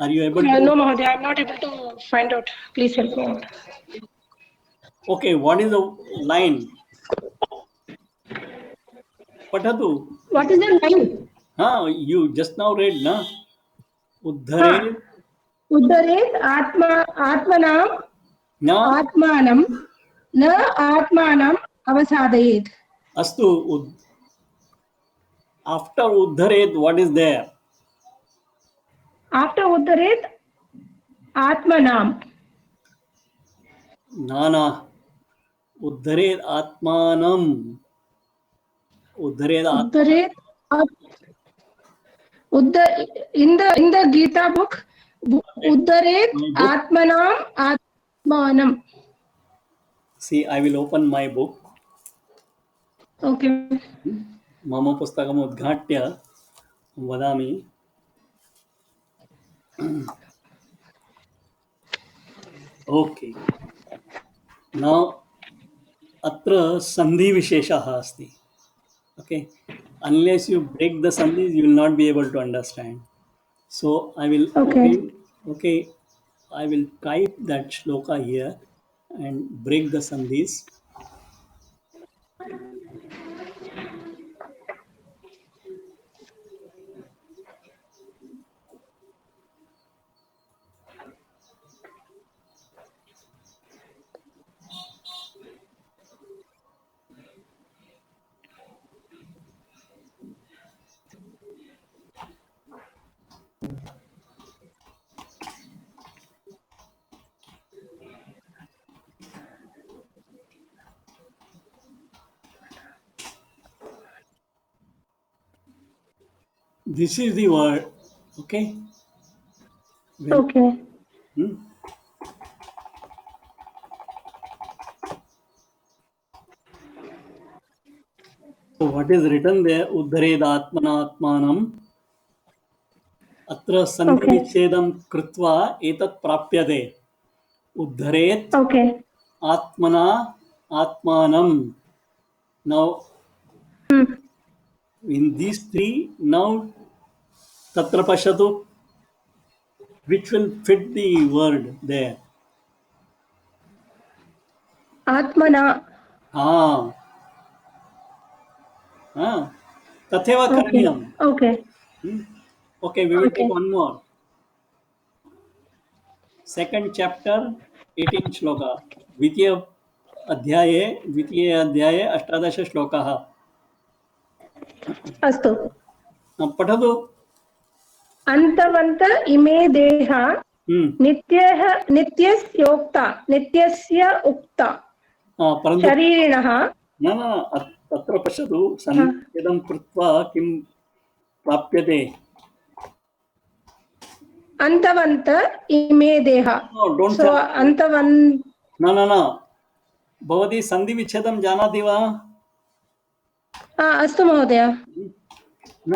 Are you able to? No, Mahodaya, I am not able to find out. Please help me out. Okay, what is the line? Patatu. What is the line? You just now read, na? Uddharet atmanam atmanam na atmanam avasadayet. Astu. After uddharet, what is there? After uddharet atmanam. Nana. Uddharet atmanam. In the Gita book, uddharet atmanam atmanam. See, I will open my book. Okay. मम पुस्तकम् उद्घाट्य वदामि. Okay. Now अत्र सन्धि विशेषः अस्ति. Okay. Unless you break the sandhis, you will not be able to understand. So I will I will type that shloka here and break the sandhis. This is the word, okay? Okay. So what is written there? Uddhared atmana atmanam. Atra sandhi vichedam krutva etat prapyate. Uddhared atmana atmanam. Now, in these three, now tatra pashatu, which will fit the word there? Atmana. Tatheva karaniyam. Okay. Okay, we will take one more. Second chapter, 18 shloka. Dvitiya adhyaye 18 shlokaः. अस्तु. पठतु. अन्तवन्त इमे देहा नित्यस्य उक्ता शरीरिणः. न तत्र पश्यतु. सन्निधं कृत्वा किं प्राप्यते? अन्तवन्त इमे देहा. So अन्तवन्त. न भवती सन्धि विच्छेदं जानाति वा? अस्तु महोदय. न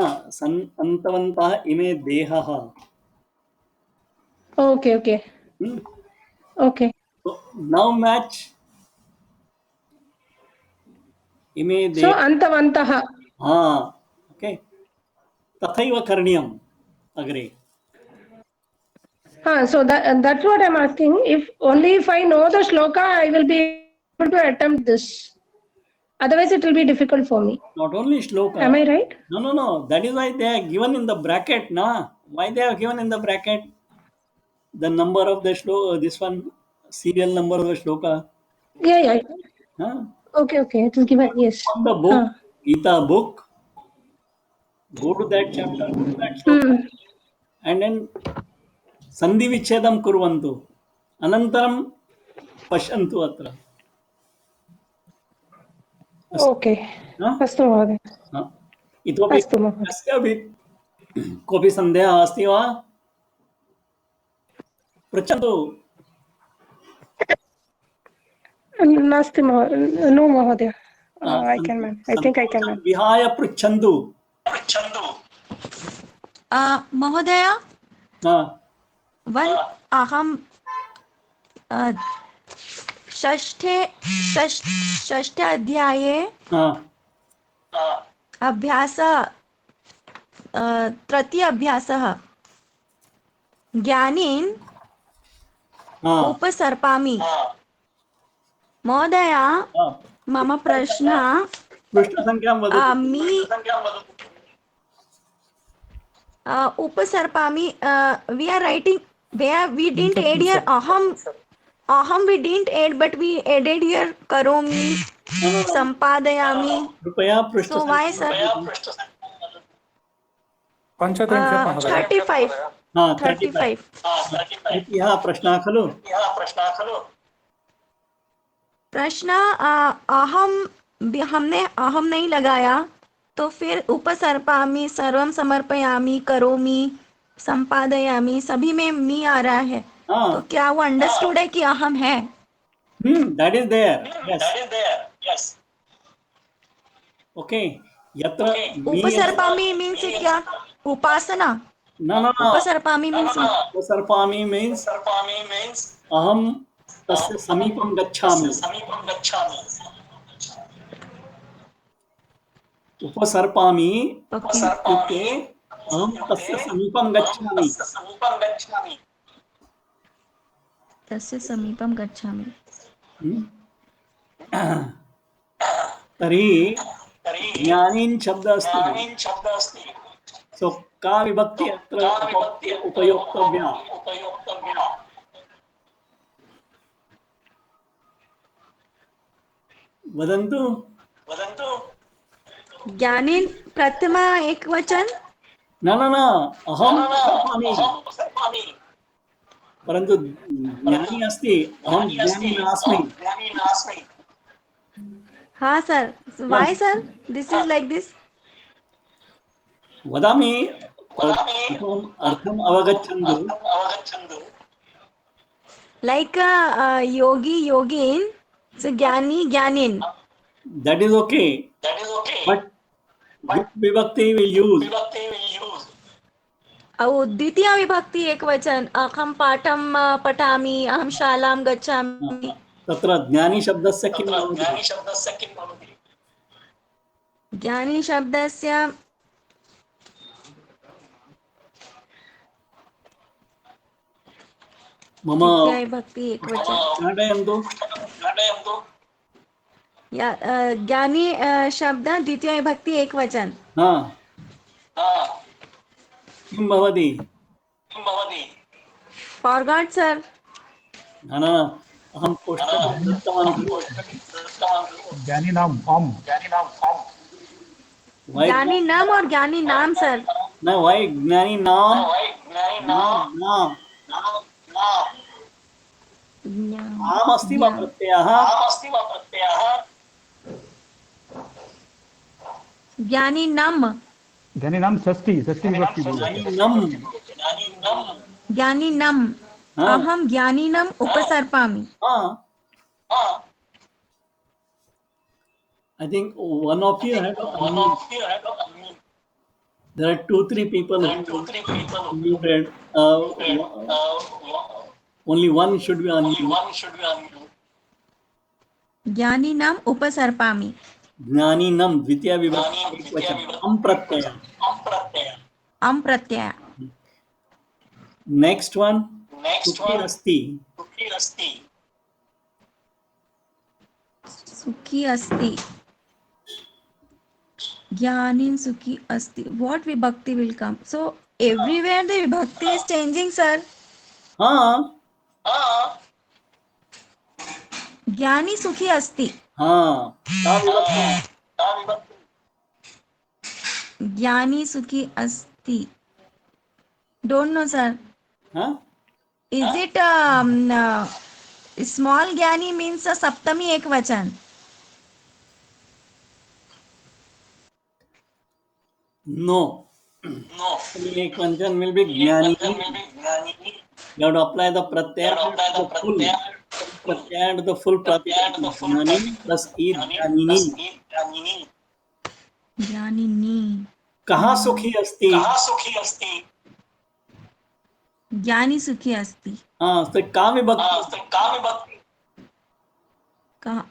अन्तवन्तः इमे देहः. Okay. So now match इमे देह. So अन्तवन्तः. Okay. तथैव करणीयम् अग्रे. So that's what I'm asking. If I know the shloka, I will be able to attempt this. Otherwise, it will be difficult for me. Not only shloka. Am I right? No. That is why they are given in the bracket, na? Why they are given in the bracket? The number of the shloka, this one, serial number of the shloka. Yeah. Huh? Okay. It is given. Yes. On the book, Gita book, go to that chapter, go to that shloka, and then Sandhi Vichedam Kurvantu. Anantaram Pashyantu Atra. Okay. अस्तु महोदय. इतोपि अस्तु महोदय. कस्यापि कोऽपि सन्देहः अस्ति वा? पृच्छन्तु. नास्ति महोदय. नो महोदय. I think I can. विहाय पृच्छन्तु. महोदय, अहं षष्ठे अध्याये अभ्यास तृतीय अभ्यासः ज्ञानीन् उपसर्पामि. महोदय, मम प्रश्नः उपसर्पामि. We are writing where we didn't add here aham we didn't add, but we added here karomi, sampadayami. So why, sir? 35. प्रश्नः खलु? प्रश्न हमने अहम नहीं लगाया, तो फिर उपसर्पामि, सर्वम समर्पयामि, करोमि, संपादयामि, सभी में मी आ रहा है. तो क्या वो अंडरस्टूड है कि अहम है? That is there. Yes. Okay. यत्र उपसर्पामि मीन्स क्या? उपासना? No. उपसर्पामि मीन्स अहम तस्य समीपं गच्छामि. उपसर्पामि इत्युक्ते अहं तस्य समीपं गच्छामि. तस्य समीपं गच्छामि. तर्हि ज्ञानीन् शब्दः अस्ति. सो का विभक्ति अत्र उपयोक्तव्या? वदन्तु. ज्ञानीन् प्रथमा एकवचन. न अहं उपसर्पामि. परन्तु ज्ञानी अस्ति, अहं ज्ञानी नास्मि. हाँ sir. Why sir? This is like this. वदामि, अर्थम् अवगच्छन्तु. Like yogi, yogin. So ज्ञानी, ज्ञानीन. That is okay. But which vibhakti will use? द्वितीय विभक्ति एकवचन. अहं पाठं पठामि, अहं शालां गच्छामि. तत्र ज्ञानी शब्दस्य किं भवति? ज्ञानी शब्दस्य मम द्वितीय विभक्ति एकवचन. नाटयन्तु. ज्ञानी शब्द द्वितीय विभक्ति एकवचन. किं भवति? Forgot sir. न अहं पुस्तकं दत्तवान्. ज्ञानी नाम ज्ञानी नाम और ज्ञानी नाम सर. न वै ज्ञानी नाम नाम अस्ति वा प्रत्ययः? ज्ञानी नाम षष्ठी विभक्ति. ज्ञानी नम. अहम ज्ञानी नम उपसर्पामि. I think one of you had there are 2-3 people muted. Only one should be unmuted. ज्ञानी नाम उपसर्पामि. ज्ञानी नम द्वितीय विभक्ति एकवचन. अम प्रत्यय. Next one. सुखी अस्ति. Jnanin Sukhi Asti. What vibhakti will come? So everywhere the vibhakti is changing, sir. हाँ Jnani Sukhi Asti. हाँ का विभक्ति Jnani Sukhi Asti. Don't know, sir. हाँ Is it small Jnani means a Saptami Ekvachan? No. Ek Vanchan will be Jnani. You have to apply the pratyaya to the full. Pratyaya to the full pratyaya. Jnani plus E Jnanini. Jnanini. कहाँ सुखी अस्ति? ज्ञानी सुखी अस्ति. हाँ तो का विभक्ति कहा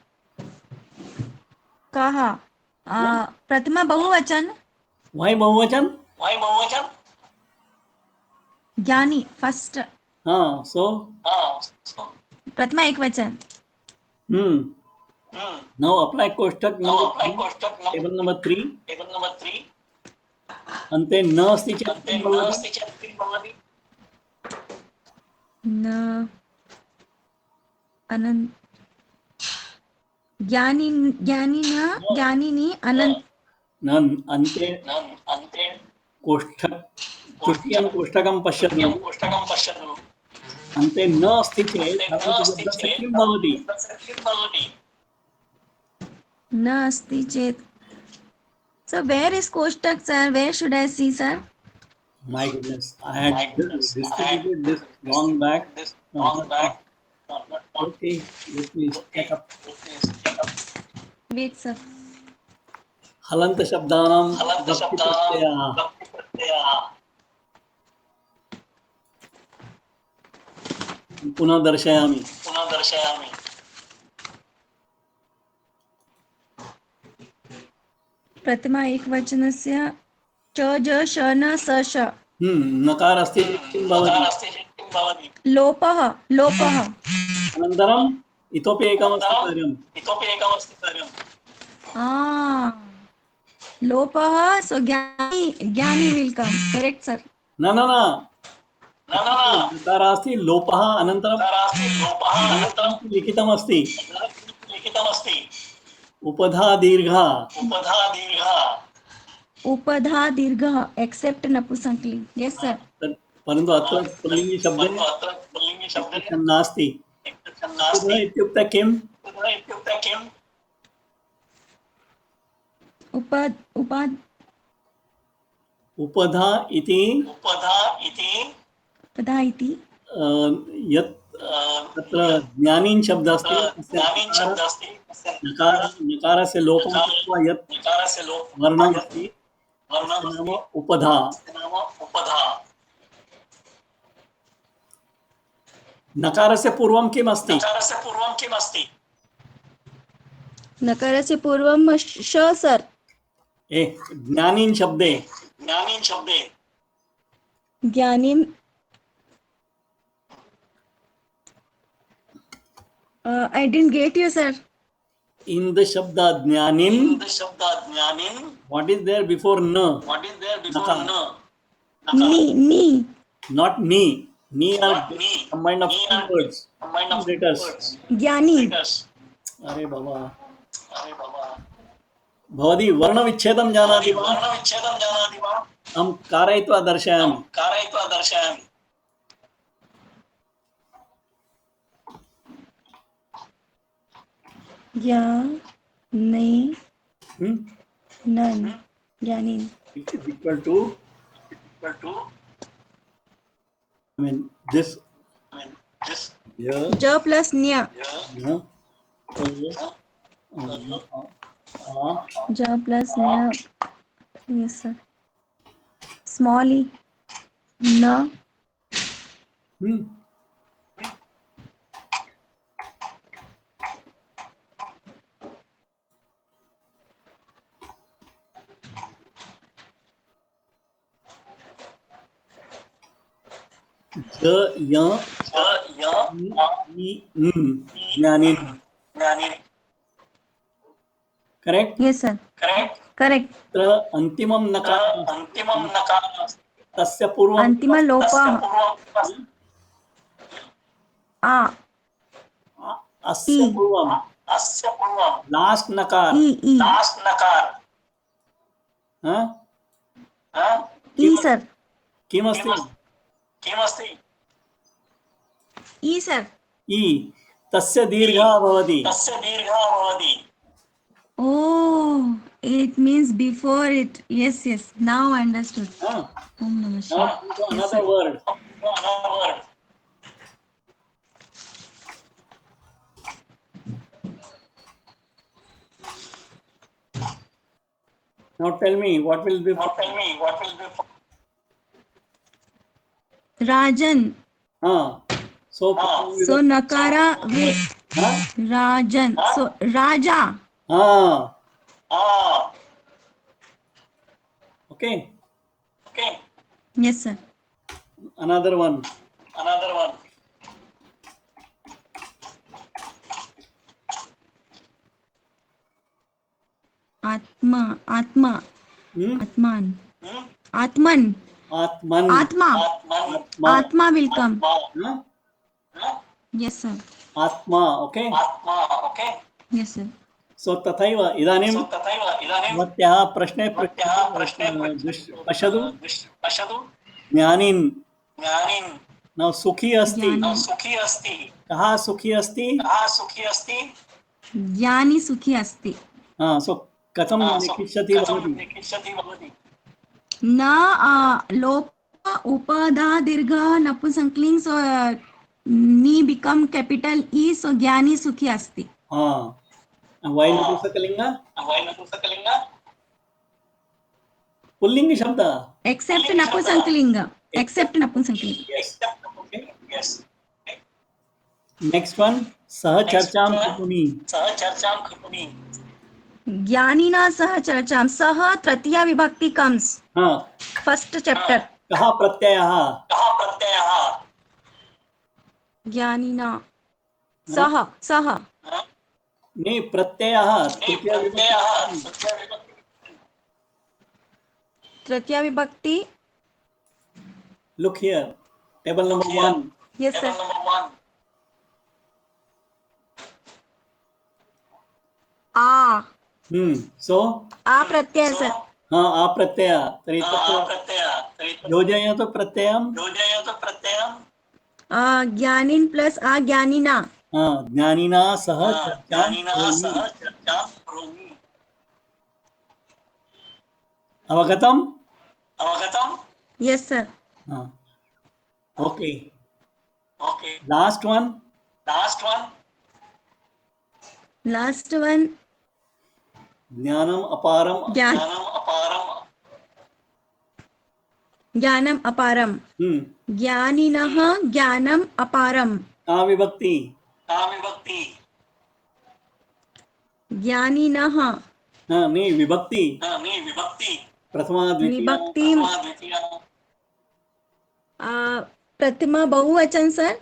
कहा प्रथमा बहुवचन. वही बहुवचन ज्ञानी फर्स्ट. हाँ सो प्रथमा एक वचन. now apply कोष्ठक टेबल नंबर 3 अन्ते न अस्ति चेत् किं भवति? न अनंत ज्ञानिनी अनंत न अन्ते कोष्ठक तृतीयं कोष्ठकं पश्यतु. अन्ते न अस्ति चेत् किं भवति? न अस्ति चेत. So where is Koshtak, sir? Where should I see, sir? My goodness, I had distributed this long back. Okay, let me check up. Wait, sir. हलन्त शब्दानां भक्ति प्रत्ययः. पुनः दर्शयामि. प्रथमा एक वचनस्य च ज श न स श. नकार अस्ति किं भवति? लोपः. अनन्तरम् इतोपि एकमस्ति कार्यम्. लोपः. So ज्ञानी will come. Correct, sir. न नकार अस्ति लोपः अनन्तरं लिखितमस्ति उपधा दीर्घा. उपधा दीर्घः एक्सेप्ट नपुंसकलिङ्ग. Yes, sir. परन्तु अत्र पुल्लिङ्गी शब्दे नास्ति. इत्युक्ते किम्? उपधा इति यत् तत्र ज्ञानीन् शब्दः अस्ति. नकारस्य लोपं कृत्वा यत् वर्णम् अस्ति नाम उपधा. नकारस्य पूर्वं किम् अस्ति? नकारस्य पूर्वं श, सर. ज्ञानीन् शब्दे ज्ञानीं. I didn't get you, sir. In the shabda jnanin, what is there before na? Ni. Not ni. Ni are combined of two words. Letters. ज्ञानी. अरे बाबा. भवती वर्णविच्छेदं जानाति वा? अहं कारयित्वा दर्शयामि. नहीं. None. ज्ञानी. It is equal to I mean this yeah. ज प्लस न्य. ज प्लस न्य. Yes, sir. Small e. न. Correct? Yes, sir. करेक्ट. तत्र अन्तिमं नकार तस्य पूर्वं अंतिम लोपः आ अस्य पूर्वं लास्ट नकार ई ई सर. किमस्ति ई सर. ई तस्य दीर्घः भवति. Oh, it means before it. Yes, yes. Now I understood. Om Namah Now Shivaya. to another word. Now tell me what will be. Rajan. So Nakara will Rajan. So Raja. Okay. Yes, sir. Another one. Atma. Atman. Atman. Atma will come. Yes, sir. Atma. Okay. Yes, sir. So तथैव इदानीं भवत्याः प्रश्ने पश्यतु. ज्ञानिन्. Now सुखी अस्ति. कः सुखी अस्ति? ज्ञानी सुखी अस्ति. So कथं लिखिष्यति भवति? न लोप उपधा दीर्घ नपुंसकलिंग. So ni become capital E. So ज्ञानी सुखी अस्ति. Why नपुंसकलिंग? पुल्लिंग शब्द. Except नपुंसकलिंग. Yes. Next one. सह चर्चां कुर्वन्ति. ज्ञानिना सह चर्चां. सह तृतीया विभक्ति comes. First chapter. कः प्रत्ययः? ज्ञानिना सह नहीं प्रत्ययः. तृतीया विभक्ति. Look here. Table number 1. Yes, sir. Uh. So uh Pratyaya sir. आ प्रत्यय. तर्हि योजयतु प्रत्ययं. ज्ञानिन प्लस आ ज्ञानिना. ज्ञानिना सह चर्चां करोमि. अवगतम्? Yes, sir. Okay. Last one. Last one. ज्ञानम् अपारम्. ज्ञानम अपारम. ज्ञानिनः ज्ञानम अपारम. का विभक्ति? ज्ञानिनः. नहीं विभक्ति. प्रथमा द्वितीया. विभक्ति प्रथमा बहुवचन सर.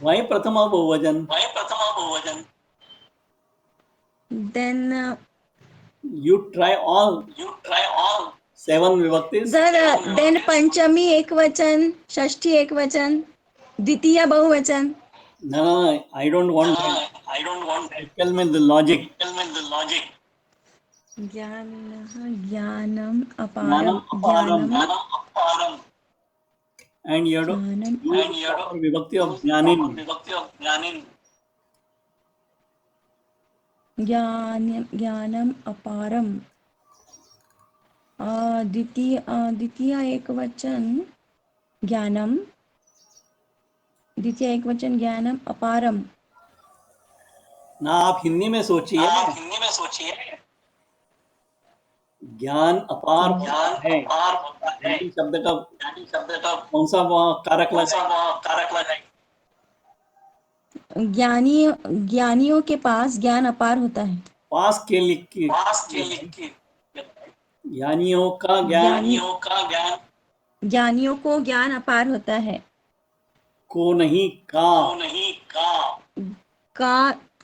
Why प्रथमा बहुवचन? Then You try all 7 vibhaktis. Sir then पंचमी एक वचन, षष्ठी एक वचन, द्वितीय बहुवचन. No, I don't want that. Tell me the logic. ज्ञानिनः ज्ञानम ज्ञानम् अपारम. अपारम्. And you have to use vibhakti of jnanin. ज्ञानम अपारम. द्वितीय एक वचन ज्ञानम. द्वितीय एक वचन ज्ञानम अपारम. ना आप हिंदी में सोचिए. ज्ञान अपार है. शब्द का कौन सा कारक लगा? ज्ञानियों के पास ज्ञान अपार होता है. पास के लिख के. ज्ञानियों का ज्ञान. ज्ञानियों को ज्ञान अपार होता है. को नहीं का.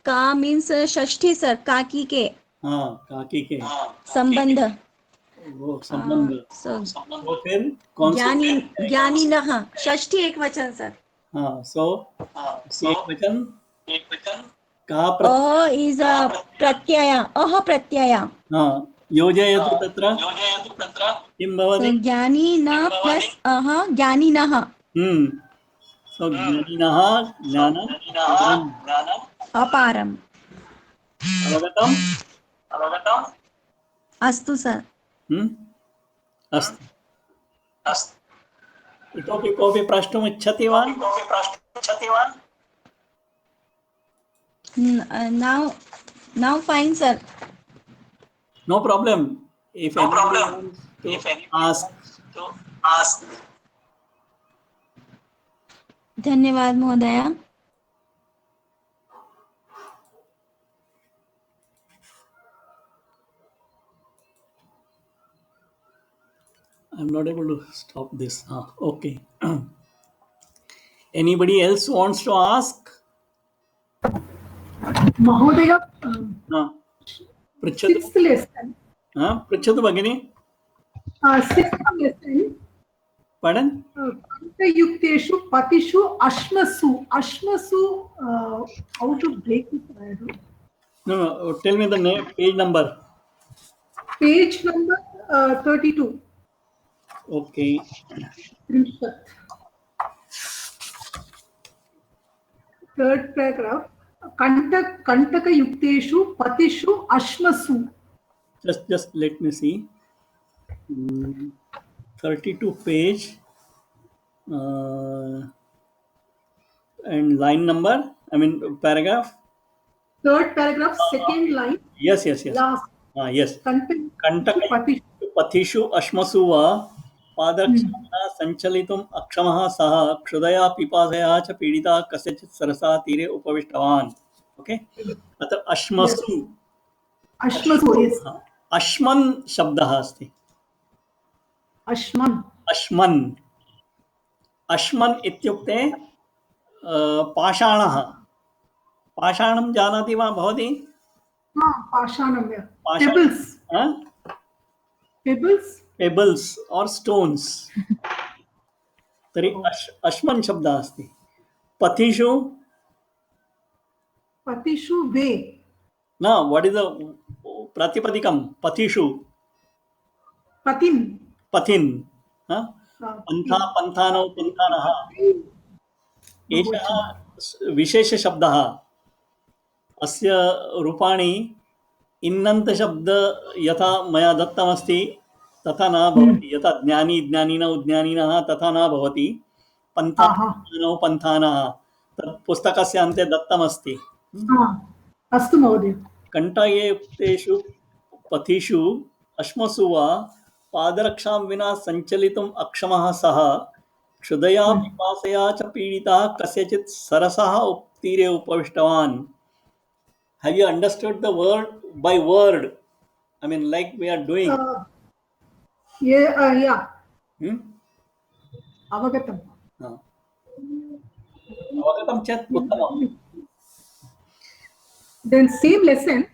का मीन्स षष्ठी सर. काकी के. हाँ, काकी के संबंध। वो संबंध। सो तो फिर कौन सा? ज्ञानिनः षष्ठी एक वचन सर। हाँ, सो एक वचन कहा इज प्रत्यय, प्रत्यय। हाँ, योजयतु तत्र किं भवति? ज्ञानी न प्लस ज्ञानिनः। सो ज्ञानिनः ज्ञानम् अपारम्। अवगतम्? अस्तु सर। अस्तु। इतोपि कोऽपि प्रष्टुम् इच्छति वा? Now fine sir. No problem. If anybody wants to ask. धन्यवाद महोदय। I'm not able to stop this. Okay. Anybody else wants to ask? Mahodaya, पृच्छतु। sixth lesson. पृच्छतु भगिनी। Sixth lesson. Pardon? Yukteshu patishu ashmasu. Ashmasu, how to break it? I don't know. No, tell me the name, page number. Page number 32. Okay. Third paragraph. Kantaka yukteshu patishu ashmasu. Just let me see. 32 page. And line number, paragraph. Third paragraph, second line. Yes. Last. Yes. Kantaka पथिषु अश्मसु वा पादरक्षाः सञ्चलितुम् अक्षमः सः क्षुधया पिपासया च पीडिता कस्यचित् सरसा तीरे उपविष्टवान्। Okay, अत्र अश्मसु अश्मन् शब्दः अस्ति। अश्मन् इत्युक्ते पाषाणः। पाषाणं जानाति वा भवती? Pebbles or stones. तर्हि अश्मन् शब्दः अस्ति। पथिषु वे। न, what is the प्रातिपदिकं? पथिषु पथिन् पन्थानौ पन्थानः। एषः विशेषशब्दः। अस्य रूपाणि इन्नन्तशब्द यथा मया दत्तमस्ति तथा न भवति। यथा ज्ञानी ज्ञानिनौ ज्ञानिनः तथा न भवति। पन्थानौ पन्थानः तत् पुस्तकस्य अन्ते दत्तमस्ति। अस्तु महोदय। कण्ठयुक्तेषु पथिषु अश्मसु वा पादरक्षां विना सञ्चलितुम् अक्षमः सः क्षुधया पिपासया च पीडितः कस्यचित् सरसः तीरे उपविष्टवान्। Have you understood the word by word? Like we are doing. Yeah. Avagatam. Avagatam chat uttamam. Then same lesson,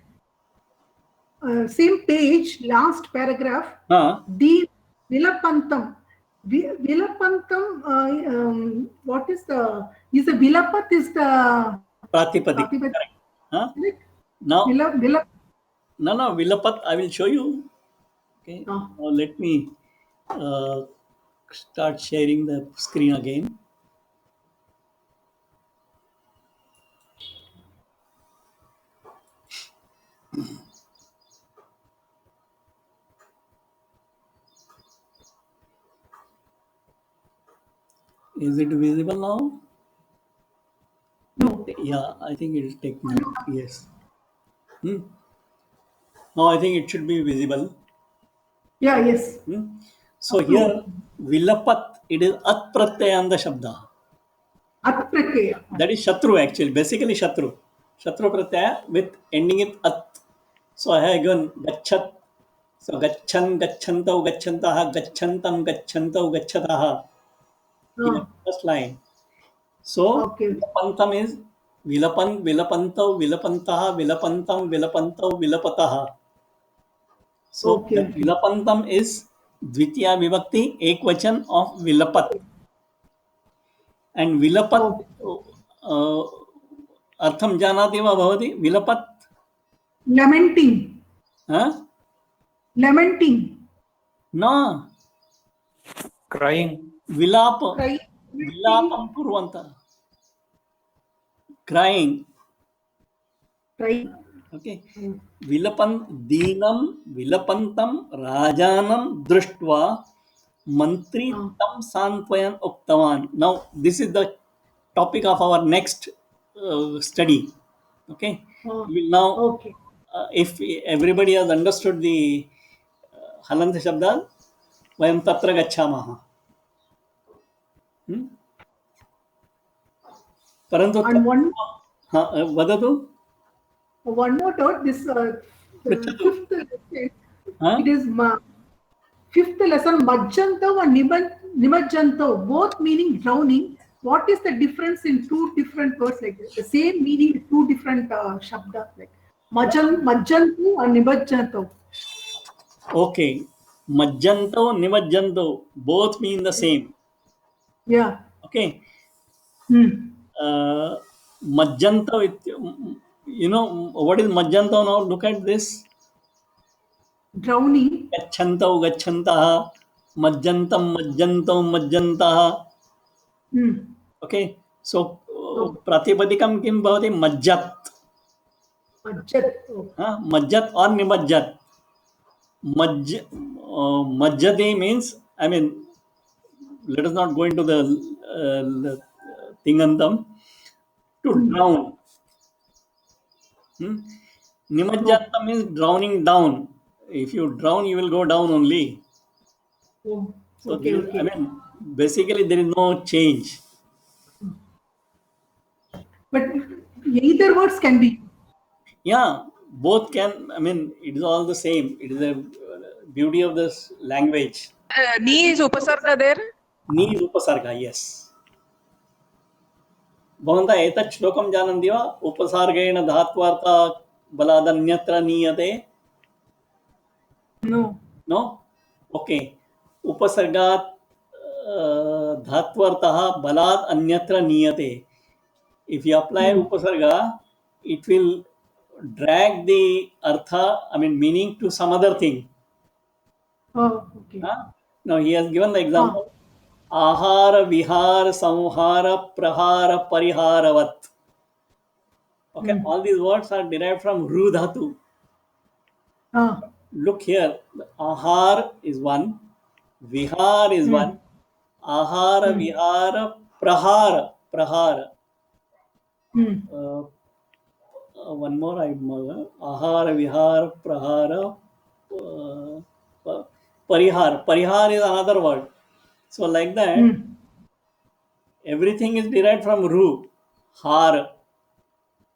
same page, last paragraph. The Vilapantam. Vilapantam. What is the? Is the Vilapat is the Pratipadik. Correct. Now, no, Vilapat, I will show you. Okay. Now let me start sharing the screen again. Is it visible now? No. Yeah, I think it will take now. Yes. Now I think it should be visible. Yeah, yes. So here, Vilapat, it is At Pratyayanda Shabda. At Pratyaya. That is Shatru actually, basically Shatru. Shatru Pratyaya with ending it At. So I have given Gachat. So Gachan, Gacchantau, Gachantaha, Gacchantam, Gacchantau, Gacchataha. First line. So the Pantham is Vilapan, Vilapantau, Vilapantaha, Vilapantam, Vilapantau, Vilapataha. So Okay, the okay. Vilapantam is Dvitiya Vibhakti, Ekvachan of Vilapat. And Vilapat, Artham Janati va bhavati, Vilapat? Lamenting. Huh? Lamenting. No. Crying. Vilapa. Crying. Vilapam kurvanta. Crying. Crying. Okay. Deenam Vilapantam Rajanam Drushtva Mantri Tam Santvayan Uktavan. Now, this is the topic of our next study. Okay. We will now, Okay. if everybody has understood the Halanta Shabda, Vayam Tatra Gachamaha. Parantu And vadatu? one more thought, this Pritchatu. fifth lesson, Huh? it is fifth lesson, Majjantav and Nimajjantav, both meaning drowning. What is the difference in two different words like this? The same meaning, two different shabdas like Majjantav and Nimajjantav. Okay. Majjanto, Nimajjanto, both mean the same. Yeah. Okay. Hmm. Majjanto, you know, what is Majjanto now? Look at this. Drowning. Gacchantau, Gachantaha, Majjantam, Majjanto, Majjantaha. Okay. So, Pratipadikam kim bhavati? Majjat. Majjat or Nimajjat. Majjati means, I mean, let us not go into the Tingantam. To drown. Nimajjanta means drowning down. If you drown, you will go down only. So, I mean, basically, there is no change. But either words can be. Yeah, both can. I mean, it is all the same. It is the beauty of this language. Ni is upasarga there? Ni is upasarga, yes. भवन्तः एतत् श्लोकं जानन्ति वा? उपसर्गेण धात्वार्था बलादन्यत्र नीयते. No. No? Okay. उपसर्गात् धात्वर्थः बलात् अन्यत्र नीयते. If you apply upasarga, it will drag the artha, I mean meaning, to some other thing. Oh, okay. Now he has given the example. Ahara, vihara, samhara, prahara, pariharavat. Okay, all these words are derived from ru dhatu. Look here, ahar is one, vihar is one, ahara, vihara, prahara, prahara. One more, ahara, vihara, prahara, parihar. Parihar is another word. So like that, everything is derived from ru, har.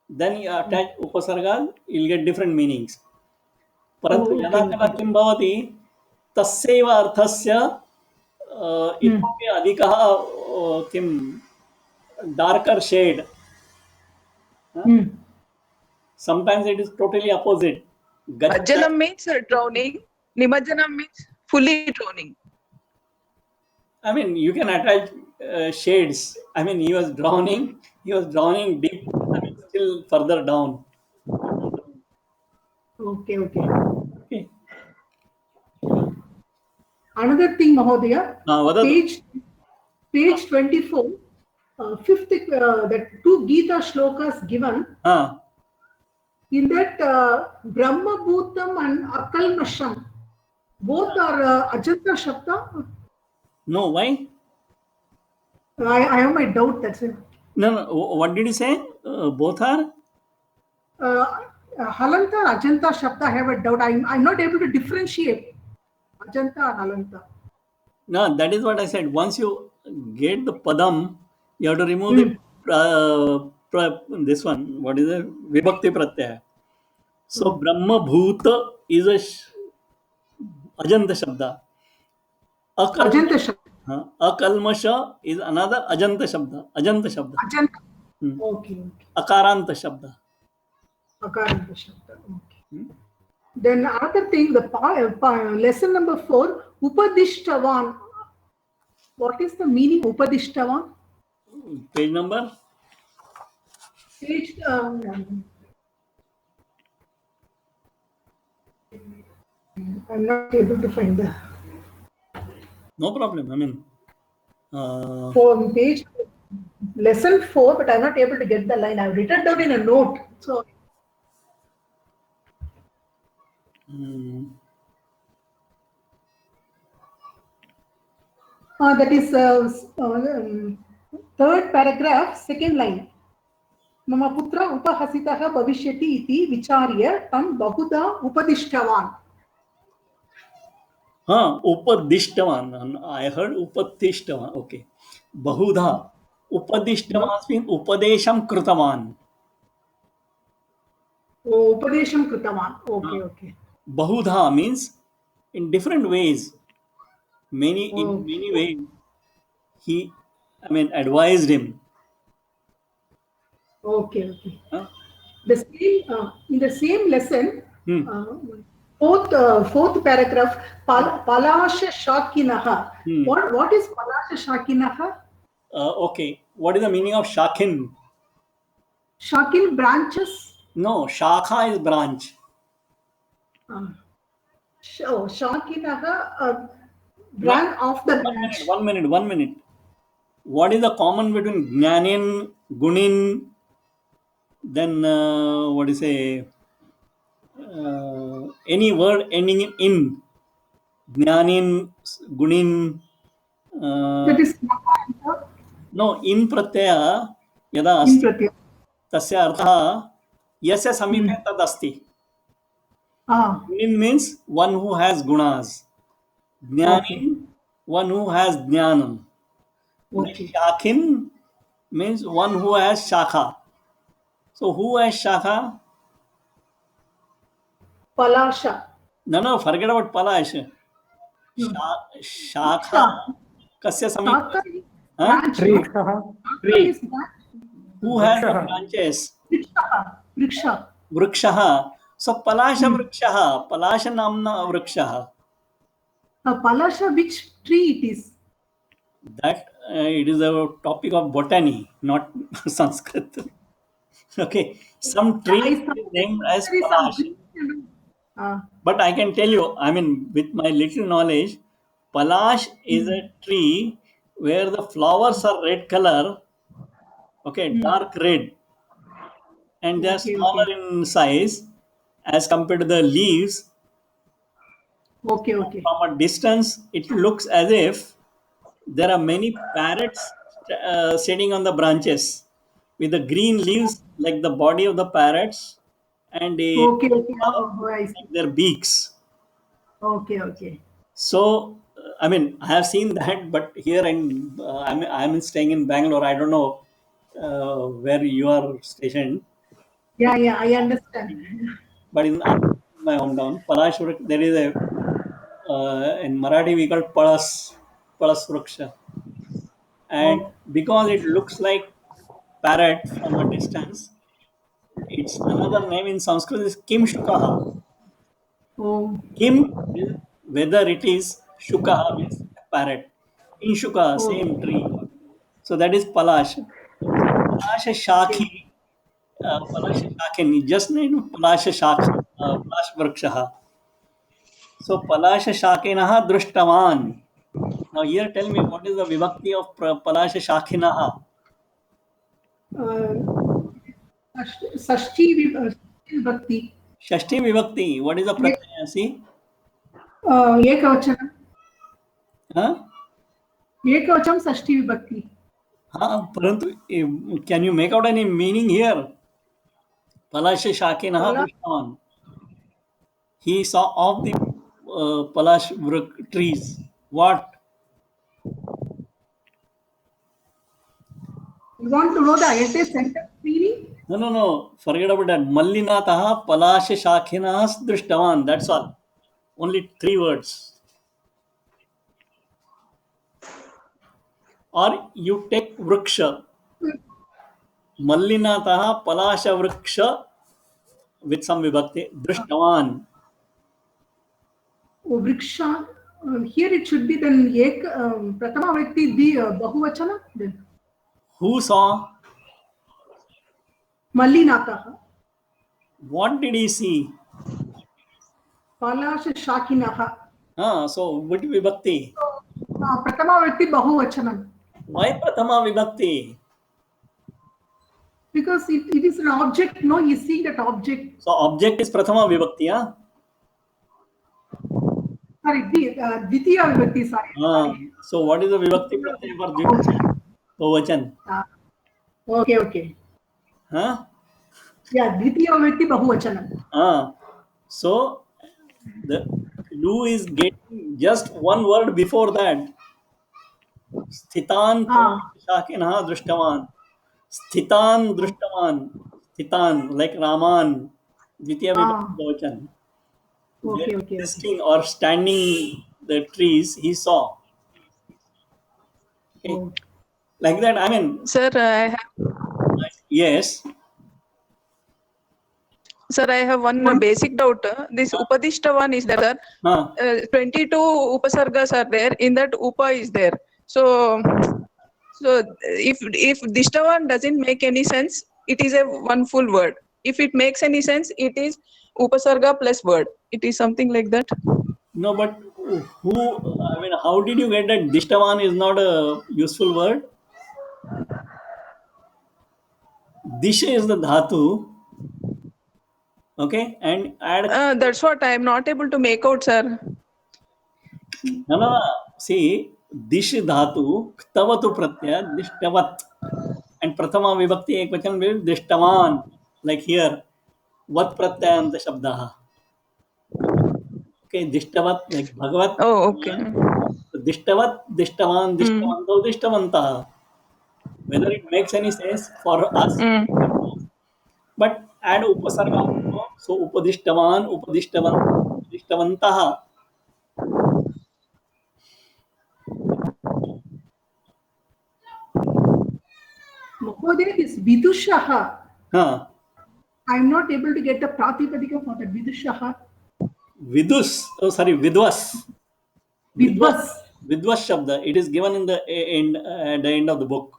Then you attach upasarga, you'll get different meanings. परंतु यदा कदा किं भवति तस्यैव अर्थस्य इतोपि अधिकः किं darker shade. Sometimes it is totally opposite. Majjanam means drowning. Nimajjanam means fully drowning. I mean, you can attach shades. I mean, he was drowning deep, I mean, still further down. Okay. Another thing, Mahodaya, page 24, fifth, that two Gita shlokas given. In that Brahma Bhutam and Akalmasham, both are Ajanta Shabda. No, why? I have my doubt, that's it. No, what did he say? Both are? Halanta, Ajanta Shabda, I have a doubt. I'm not able to differentiate Ajanta and Halanta. No, that is what I said. Once you get the Padam, you have to remove the this one. What is it? Vibhakti Pratyaya. So, Brahma Bhuta is a Ajanta Shabda. Akalmasha is another Ajanta Shabda. Ajanta Shabda. Okay. Akaranta Shabda. Akaranta Shabda. Okay. Then another thing, the lesson number 4, Upadishtavan. What is the meaning Upadishtavan? Page number? Page, I'm not able to find the. No problem. I mean, For page lesson 4, but I'm not able to get the line. I've written down in a note. So. That is third paragraph, second line. Mama putra upahasitaha bhavishyati iti vicharya tam bahuda upadishtavan. Upadishtavan. I heard upadishtavan. Okay. Bahudha. Upadishtavan means upadesham krutavan. Oh, upadesham krutavan. Okay, okay. Bahudha means in different ways. In many ways. He, advised him. Okay, okay. The same, in the same lesson, fourth paragraph, Palasha Shakinaha. What is Palasha Shakinaha? Okay. What is the meaning of Shakin? Shakin, branches? No, Shakha is branch. Shakinaha, branch of the branch. 1 minute. What is the common between Jnanin, Gunin, then what do you say? Any word ending in Jnanin, Gunin. That is no, in pratyaya yada in asti pratyaya. tasya artha yasya samipe tad asti. Gunin means one who has gunas. Jnanin, one who has jnanam. Shakin means one who has shakha. So who has shakha? Palasha. No, forget about Palash. Shakha. Kasya samipa? Tree. Who has the branches? Vriksha. So Palasha Vriksha. Palasha namna Vriksha. Palasha, which tree it is? That it is a topic of botany, not Sanskrit. Okay, some tree is named as Palash. But I can tell you, with my little knowledge, Palash is a tree where the flowers are red color, dark red, and they are smaller in size as compared to the leaves. From a distance, it looks as if there are many parrots sitting on the branches with the green leaves like the body of the parrots and their beaks. Okay. So, I have seen that, but here I'm staying in Bangalore. I don't know where you are stationed. Yeah, I understand. But in my hometown, Palashvrak, there is a in Marathi we call Palas Vriksha. And because it looks like parrot from a distance, its another name in Sanskrit is Kim Shukaha. Kim, whether it is Shukaha means parrot. In Shukaha, same tree. So that is Palash. Palasha Shakhi. Palasha Shakhi. Just name Palasha Shakhi. Palash Vrikshaha. So Palasha Shakinaha Drushtavan. Now here tell me what is the vibhakti of Palasha Shakhinaha? Sashti Vibhakti. Shashti Vibhakti. What is the pratyaya? See? Ekavachanam. Ekavacham Sashti Vibhakti. Parantu, can you make out any meaning here? Palasha Shakhinaha Drushtavan. He saw of the Palash trees. What? You want to know the entire sentence meaning? No. Forget about that. Mallinataha Palasha Shakhinahas Drushtavan. That's all. Only 3 words. Or you take Vriksha. Mallinatah palasha vriksha with some vibhakti. Drishtavan. Oh, vriksha. Here it should be then ek pratama vyakti the bahuvachana then. Who saw? Mallinatah. What did he see? Palasha Shakinaha. So what vibhakti? Pratama vyakti bahuvachanam. Why Prathama vibhakti? Because it is an object, no? You see that object. So object is Prathama vibhakti, huh? Sorry, Dvitiya vibhakti, sorry. So what is the vibhakti pratyaya for Dvivachan? Bahuvachan. Okay. Huh? Yeah, Dvitiya vibhakti bahuvachanam. So the clue is getting just one word before that. Sthitan Shakinah Drishtavan. Sthitan Drishtavan. Sthitan, like Raman. Dvitiya vibhakti bahuvachan. Okay. Sitting or standing the trees, he saw. Okay. Like that, I mean. Sir, Yes. Sir, I have one basic doubt. This Upadishtavan is there, sir. 22 Upasargas are there. In that Upa is there. So if Dishtavan doesn't make any sense, it is a one full word. If it makes any sense, it is Upasarga plus word. It is something like that. No, but how did you get that Dishtavan is not a useful word? Disha is the dhatu. Okay, and add. That's what I am not able to make out, sir. No. See, dish dhatu, ktavatu pratyaya, dishtavat. And prathama vibhakti ekvachan will dishtavan. Like here, vat pratyayanta shabdaha. Okay, dishtavat, like bhagavat. Oh, okay. Dishtavat, dishtavan, dishtavanto, dishtavantah. Whether it makes any sense for us, but add upasarga. So upadishtavan, upadishtavan, dishtavantah. Mahodaya is Vidushaha. I am not able to get the Pratipadika for the Vidushaha. Vidus. Oh, sorry, Vidwas. Vidwas Shabda. It is given in the end, at the end of the book.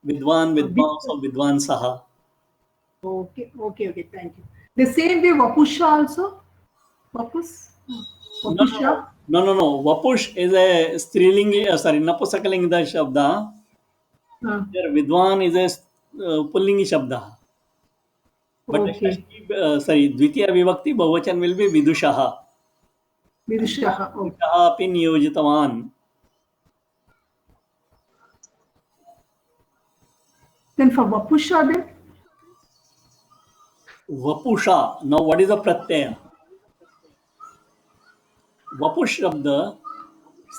Vidwan, Vidvans, or Vidwan Saha. Okay. Thank you. The same way Vapusha also. Vapus. Vapusha. No. Vapush is a strilingi. Napusakalinga Shabda. Here, Vidwan is a pullingi Shabda. But Dvitiya Vibhakti Bahuvachan will be Vidushaha. Vidushaha. Api niyojitavan. Then for Vapusha then? Vapusha. Now what is the pratyaya? Vapush Shabda,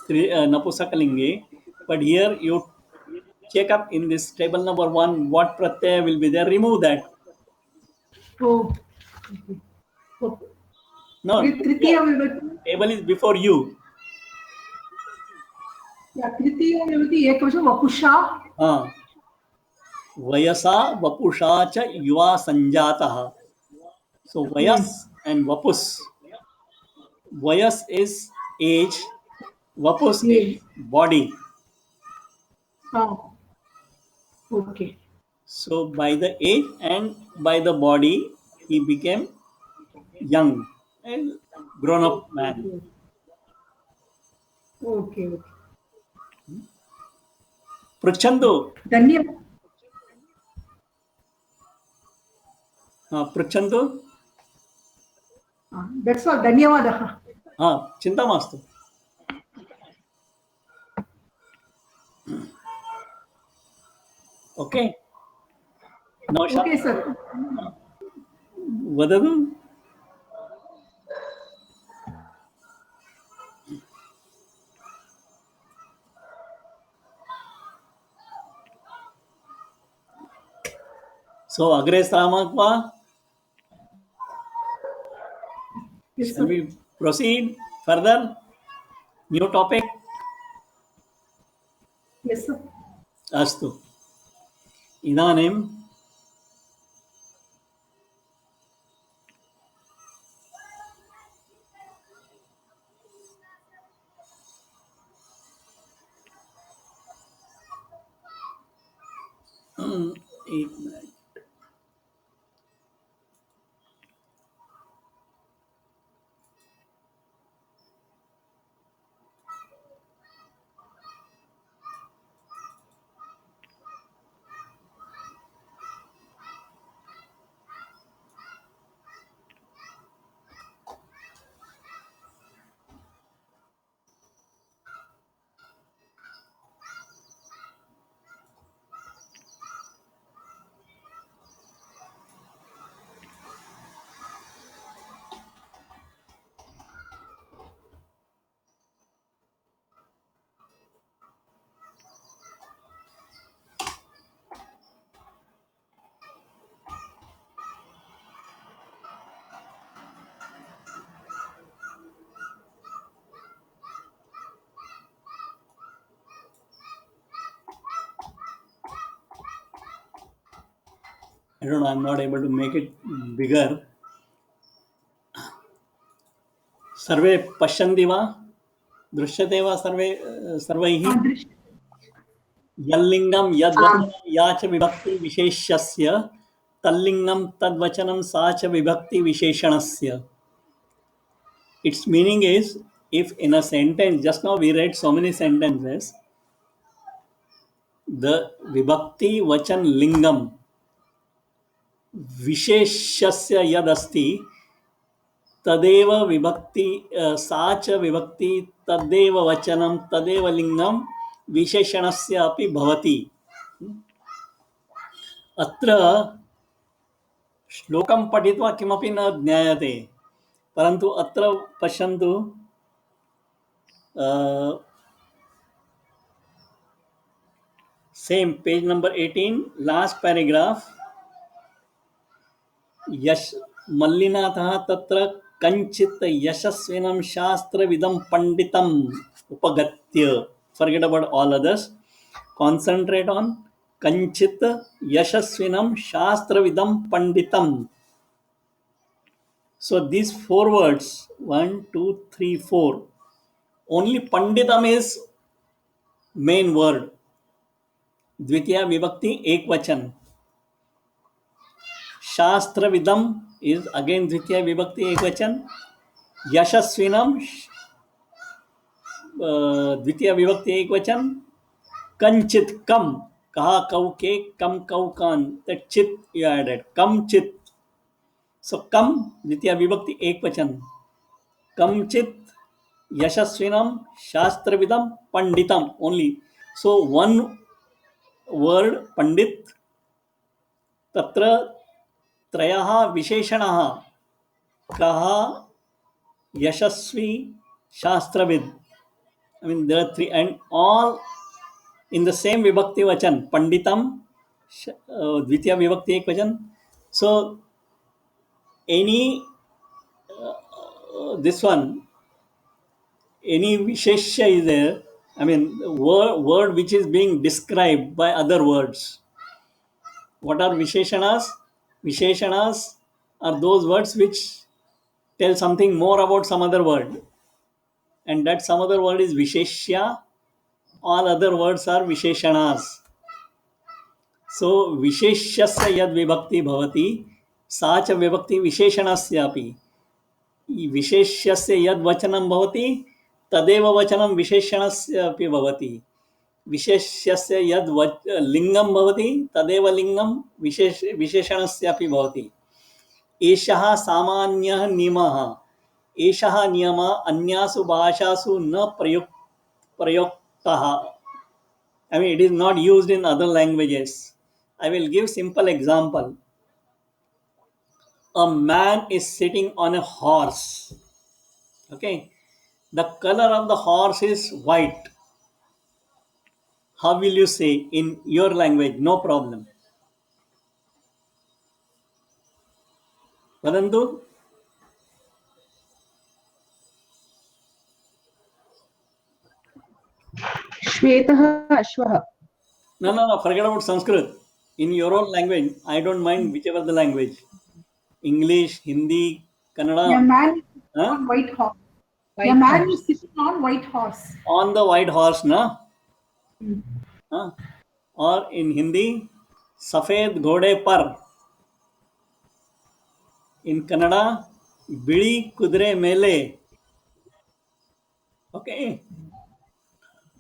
Napusakalingi. But here you check up in this table number 1 what pratyaya will be there. Remove that. Oh. No. Table is before you. Yeah, Tritiya Vibhakti Ekavacham Vapusha. Vayasa Vapusha cha yuva sanjataha. So Vayas and Vapus. Vayas is age. Vapus is body. Okay. So by the age and by the body, he became young and grown up man. Okay. Prachandu. Dhanyavad. Prachandu. That's all. Dhanyavadaha. Chinta mastu. Okay. Now, okay, sir. Vadadu. So, Agre Samakva. Yes, shall we proceed further? New topic? Yes, sir. Astu. Idanim एक minute. I don't know, I'm not able to make it bigger. सर्वे पश्यन्ति वा? दृश्यते वा सर्वैः? यल्लिङ्गं यद्वचनं या च विभक्ति विशेष्यस्य तल्लिङ्गं तद्वचनं सा च विभक्ति विशेषणस्य. Its meaning is, if in a sentence, just now we read so many sentences, the vibhakti vachan lingam विशेष्यस्य यद अस्ति तदेव विभक्ति सा च विभक्ति तदेव वचनं तदेव लिंगम विशेषणस्य अपि भवति. अत्र श्लोकं पठित्वा किमपि न ज्ञायते, परन्तु अत्र पश्यन्तु, same page number 18, last paragraph. यश मल्लिनाथः तत्र कंचित यशस्विनं शास्त्रविदं पंडितम् उपगत्य, forget about all others, concentrate on Kanchit यशस्विनं शास्त्रविदं पंडितम्. So these 4 words, 1, 2, 3, 4, only panditam is main word. द्वितीया विभक्ति एकवचन. शास्त्रविदम is again द्वितीय विभक्ति एकवचन. यशस्विनम द्वितीय विभक्ति एकवचन. कंचित कम, कहा कौ के कम कौ कान, that चित you added, कम चित. So कम द्वितीय विभक्ति एकवचन. कमचित यशस्विनम शास्त्रविदम पंडितम only. So one word पंडित. तत्र त्रयः विशेषणः, कः, यशस्वी, शास्त्रविद. I mean there are 3 and all in the same vibhakti vachan. Panditam द्वितीय विभक्ति एक वचन. So any this one, any visheshya is there. I mean word which is being described by other words. What are visheshanas? Visheshanas are those words which tell something more about some other word, and that some other word is visheshya. All other words are visheshanas. So visheshyasya yad vibhakti bhavati sa cha vibhakti visheshanasyapi. Visheshyasya yad vachanam bhavati tadeva vachanam visheshanasyapi bhavati. विशेष्यस्य यद लिंगम भवति तदेव लिंगम विशेषणस्यापि भवति. एषः सामान्यः नियमः, एषः नियमः अन्यासु भाषासु न प्रयुक्तः. I mean, it is not used in other languages. I will give simple example. A man is sitting on a horse. Okay, the color of the horse is white. How will you say in your language? No problem. Vadantu? Shvetah Ashvah. No, forget about Sanskrit. In your own language, I don't mind whichever the language. English, Hindi, Kannada. A man is on white horse. A man is sitting on white horse. On the white horse, na? Or in Hindi, सफेद घोड़े पर. In Kannada, बिಳಿ कुದುರೆ ಮೇಲೆ. Okay.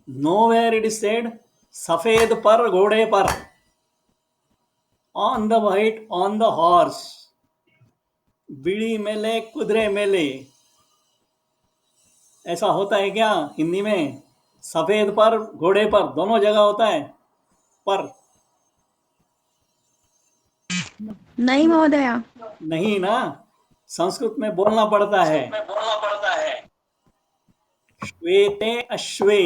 Nowhere it is said सफेद पर घोड़े पर. On the white, on the horse. बिಳಿ मेले कुದುರೆ मेले. ऐसा होता है क्या हिंदी में? सफेद पर घोड़े पर दोनों जगह होता है पर? नहीं महोदया. नहीं ना, संस्कृत में बोलना पड़ता है. श्वेते अश्वे.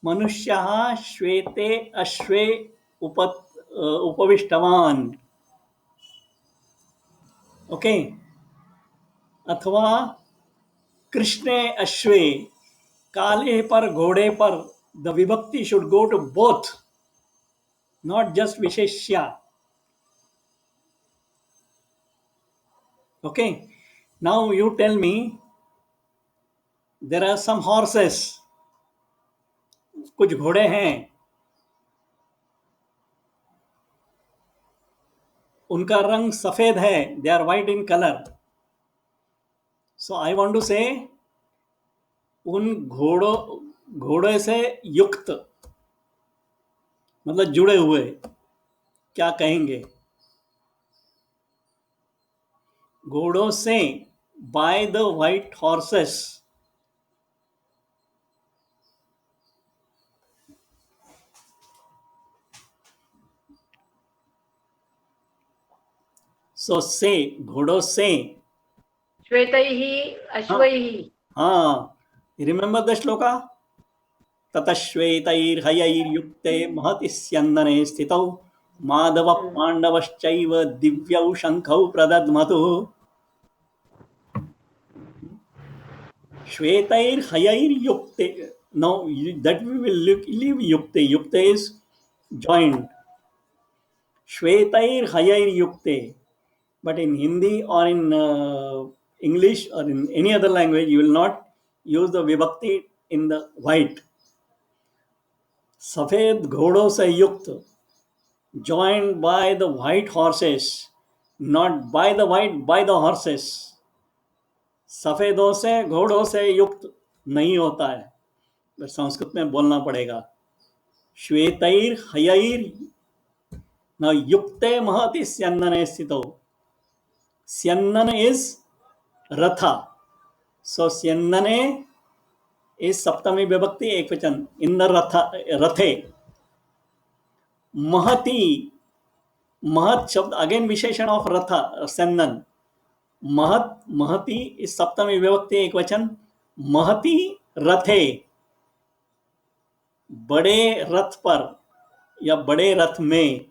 मनुष्यः श्वेते अश्वे उपविष्टवान्. ओके. अथवा कृष्णे अश्वे, काले पर घोड़े पर. द विभक्ति should go to both, not just विशेष्या. Okay. Now you tell me, there are some horses. कुछ घोड़े हैं, उनका रंग सफेद है. They are white in colour. So I want to say उन घोड़े से युक्त, मतलब जुड़े हुए, क्या कहेंगे? घोड़ों से, बाय द व्हाइट हॉर्सेस. सो से, घोड़ों से. श्वेतैः अश्वैः. हाँ, रिमेंबर द श्लोका. ततश्वेतैर्हयैर्युक्ते महति स्यन्दने स्थितौ Madhav पांडवश्चैव दिव्यौ शंखौ प्रदद्मतुः. श्वेतैर्हयैर्युक्ते. Now that we will leave yukte. Yukte is joined. Shwetairhayairyukte. But in Hindi or in English or in any other language, you will not use the vibhakti in the white. सफेद घोड़ों से युक्त, joined by the white horses, not by the white, by the horses. Safidon से, घोड़ों से युक्त नहीं होता है, तो संस्कृत में बोलना पड़ेगा. श्वेतैर हयैर. Now युक्ते महति स्यन्दने स्थितौ. स्यन्दन is रथा. So स्यन्दने is सप्तमी विभक्ति एक वचन. इन द रथे. महति, महत शब्द अगेन विशेषण ऑफ रथा, स्यन्दन. महत, महति इस सप्तमी विभक्ति एक वचन. महति रथे, बड़े रथ पर या बड़े रथ में.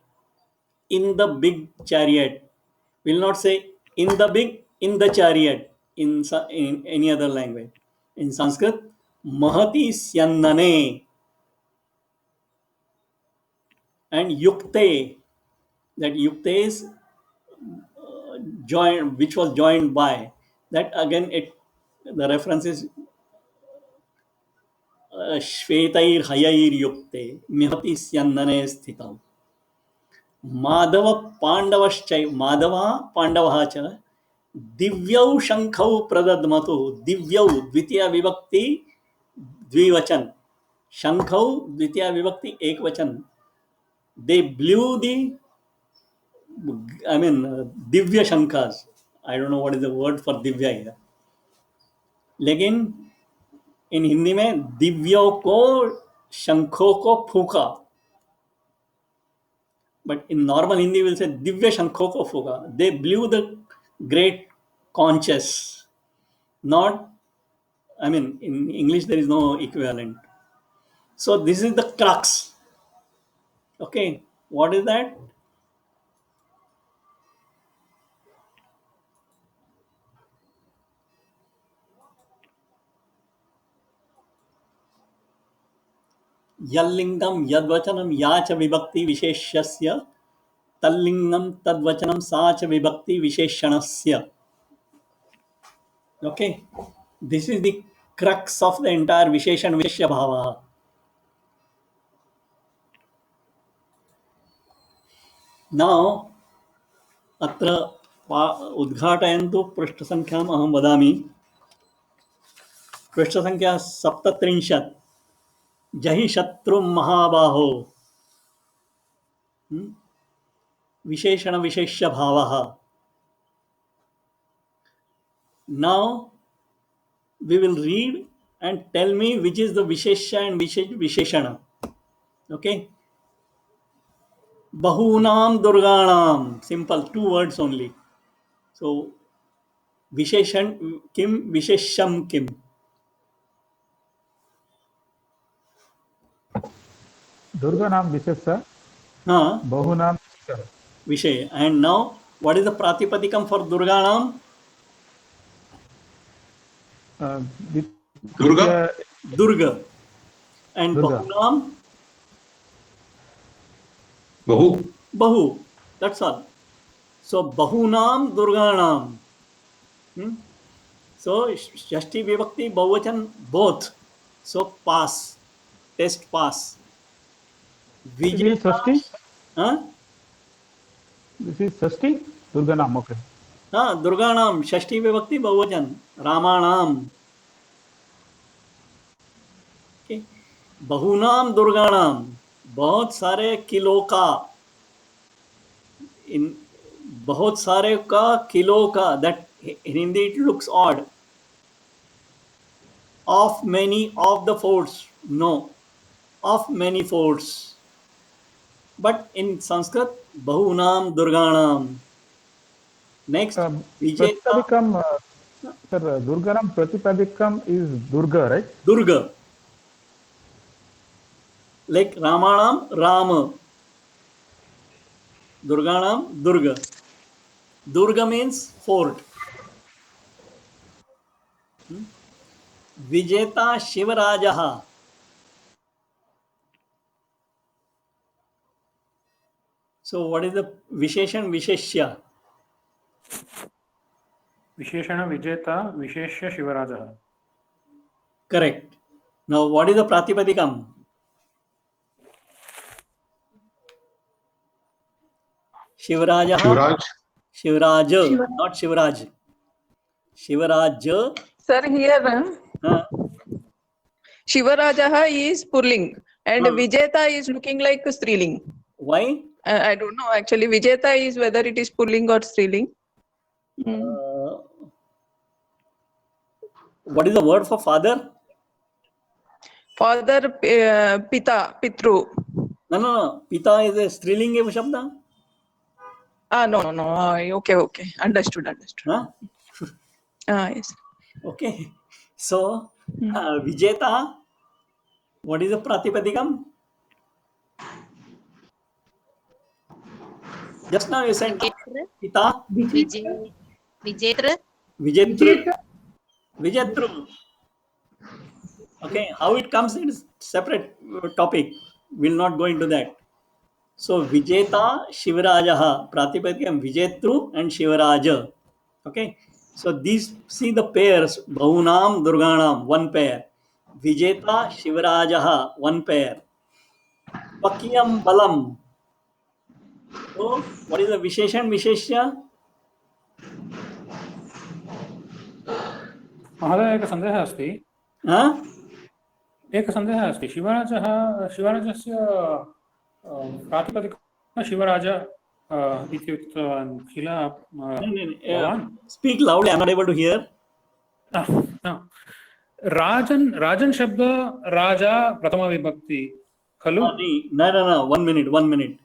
In the big chariot. Will not say in the big, in the chariot in any other language. In Sanskrit, महति स्यन्दने. And yukte, that yukte is joined, which was joined by. That again, the reference is श्वेतैर हयैर युक्ते महति स्यन्दने स्थितौ. माधव पांडवश्चैव. माधवः पांडवः च दिव्यौ शंखौ प्रदद्मतु. दिव्यौ द्वितीय विभक्ति द्विवचन, शंखौ द्वितीय विभक्ति एक वचन. They blew the, I mean, divya shankas. I don't know what is the word for divya here. लेकिन इन हिंदी में दिव्यों को, शंखों को फूका. But in normal Hindi we'll say divya shankho ko fuka. They blew the great conches. Not, I mean, in English there is no equivalent. So this is the crux. Okay, what is that? यल्लिंगम यद्वचनम या च विभक्ति विशेष्यस्य तल्लिंगम तद्वचनम सा च विभक्ति विशेषणस्य. Okay, this is the crux of the entire विशेषण विशेष्य भावः. Now, अत्र उद्घाटयन्तु पृष्ठसङ्ख्याम् अहं वदामि. पृष्ठसङ्ख्या 37. जहि शत्रुं महाबाहो. विशेषण विशेष्य भावः. Now we will read and tell me which is the Vishesha and Visheshana. Okay. Bahunam Durganam. Simple, 2 words only. So, Visheshan Kim, Vishesham Kim. Durga Naam Vishesha. Bahunam Vishay. And now, what is the Pratipadikam for Durganam? Durga. Durga. And Durga. Bahunam? Bahu. Bahu. That's all. So, Bahunam Durganam. So, Shashti Vibhakti, Bahuvachan, both. So, pass. Test pass. Vijay Shashti? Huh? This is Shashti? Durga Naam, okay. Durganam, Shashti Vibhakti, Bahuvachan. Ramanam. Okay. Bahunam Durganam. बहुत सारे kilo का, इन बहुत सारे का kilo का, that in Hindi it looks odd. Of many of the forts, no, of many forts. But in Sanskrit, Bahunam Durganam. Next, Pratipadikam, sir, Durganam Pratipadikam is Durga, right? Durga. Like Ramanam, Rama. Durganam, Durga. Durga means fort. Vijeta Shivarajaha. So what is the Visheshan Visheshya? Visheshana Vijeta Visheshya Shivarajaha. Correct. Now what is the Pratipadikam? Shivarajaha. Shivraj. Shivaraja, not Shivraj. Shivaraja. Sir, here Shivarajaha is Purling and Vijeta is looking like Striling. Why? I don't know actually. Vijeta is whether it is Purling or Striling. What is the word for father? Father, Pita, Pitru. No. Pita is a Strilinga Shabda. No. Okay. Understood. Huh? Yes. Okay. So, Vijeta, what is the Pratipadikam? Just now you said Pita. Vijetra. Vijetru. Okay. How it comes is separate topic. We'll not go into that. So, Vijeta, Shivarajaha, Pratipadikam, Vijetru and Shivaraja. Okay. So, these, see the pairs, Bahunam, Durganam, one pair. Vijeta, Shivarajaha, one pair. Pakiyam Balam. So, what is the Visheshan Visheshya? महोदय एकः सन्देहः अस्ति. एकः सन्देहः अस्ति. शिवराजस्य प्रातिपदिकं शिवराज इति उक्तवान् किल भवान्? Speak loudly, I am not able to hear. राजन शब्द राजा प्रथमा विभक्ति खलु? No. 1 minute.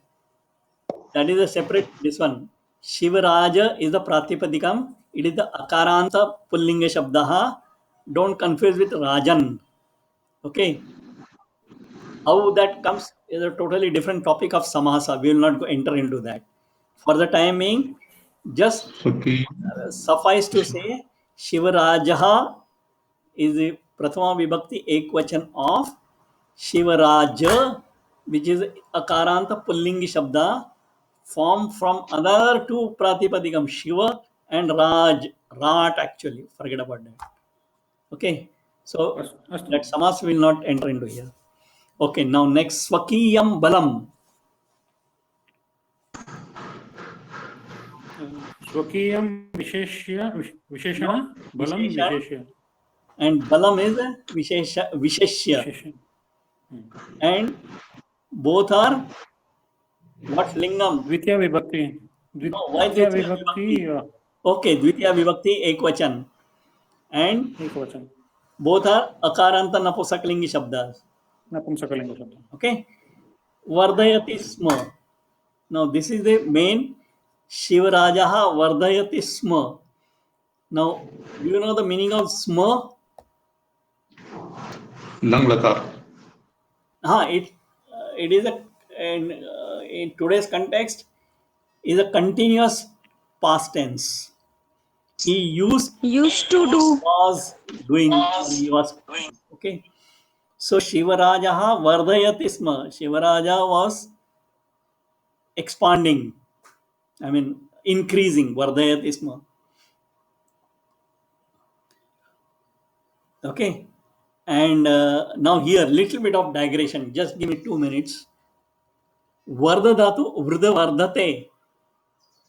That is a separate, this one. Shivaraja is the Pratipadikam. It is the Akaranta Pullinga Shabdaha. Don't confuse with Rajan. Okay. How that comes is a totally different topic of Samasa. We will not go enter into that. For the time being, just suffice to say, Shivarajaha is the Prathama Vibhakti Ekvachan of Shivaraja, which is Akaranta Pullingi Shabda, formed from other 2 Pratipadikam, Shiva and Rat actually. Forget about that. Okay. So, that Samas will not enter into here. Okay. Now, next, Swakiyam Balam. स्वकीयं विशेषण बलं Visheshan. विशेष्य And balam is visheshya. And both are what lingam? द्वितीय विभक्ति No, why Dvitiya Vibhakti? Okay, Dvitiya Vibhakti Ekvachan. And एकवचन both are akaranta napusaklingi shabdas. नपुंसकलिंग शब्द. Okay. Vardhayati sma. Now this is the main. Shivarajaha vardhayati sma. Now, do you know the meaning of sma? Lang lakar. It is in today's context is a continuous past tense. He used to do. Was doing. He was okay. So Shivarajaha vardhayati sma. Shivaraja was expanding. I mean increasing. Vardhayati sma. Okay. And now here little bit of digression. Just give me 2 minutes. Vardha dhatu vrdha vardhate.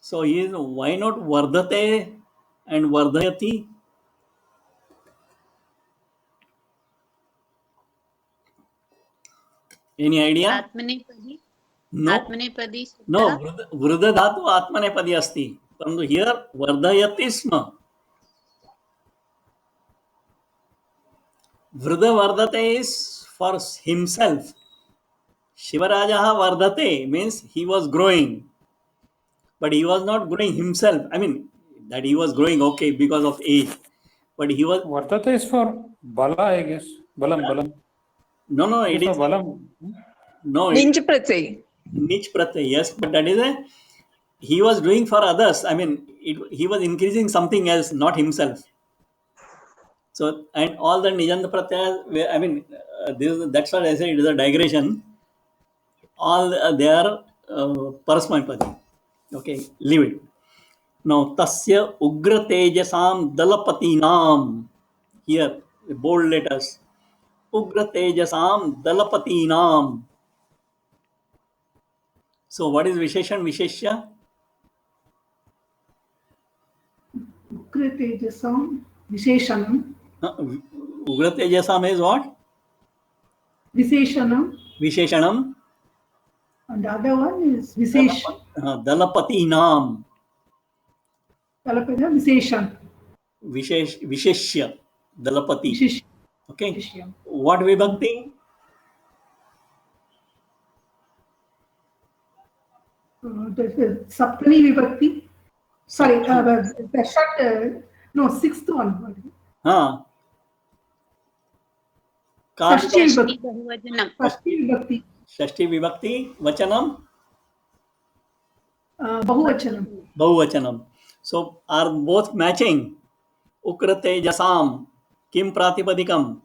So why not vardhate and vardhayati? Any idea? आत्मनेपदी No. आत्मनेपदी No, vruddha dhatu atmanepadi asti. Parantu here vardhayati sma. Vruddha vardhate is for himself. Shivarajaha vardhate means he was growing. But he was not growing himself. I mean, that he was growing okay because of age. But he was... Vardhate is for bala, I guess. Balam. No, it is... Balam. No, Ninj pratyay. Nich pratyay, yes. But that is he was doing for others. I mean, he was increasing something else, not himself. So, and all the Nijanta pratyayas, I mean, that's what I say, it is a digression. All they are parasmaipadi. Okay, leave it. Now, tasya ugra tejasam dalapatinam. Here, the bold letters. Ugra tejasam dalapatinam. So, what is Visheshan, Visheshya? Ugra Tejasam Visheshanam. Ugra Tejasam is what? Visheshanam. Visheshanam. And the other one is Visesh. Dalapatinam. Dalapati Visheshan. Visheshya. Dalapati. Vishesh. Okay. Visheshya. What vibhakti? Saptami Vibhakti. Sorry, the short, no, sixth one. Shashti Vibhakti. बहुवचनम Shashti Vibhakti. Shashti Vibhakti. Vachanam? Bahuvachanam. So, are both matching? Ukrate jasam. Kim pratipadikam?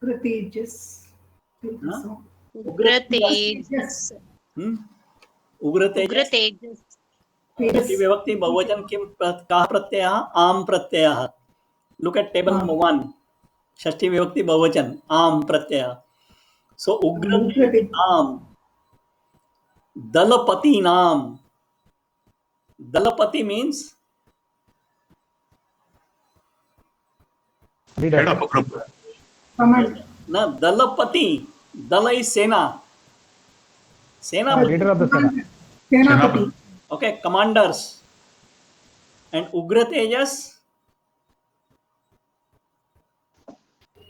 Ugratejas. उग्रतेजस उग्रतेजस षष्ठी विभक्ति बहुवचन किम कः प्रत्ययः आम प्रत्ययः. Look at table number 1. षष्ठी विभक्ति बहुवचन आम प्रत्यय. So उग्रते आम. Dalapati naam. Dalapati means Head of a group. na Dalapati. Dala is Sena. Leader of the Sena. Senapati. Okay, commanders. And Ugra Tejas?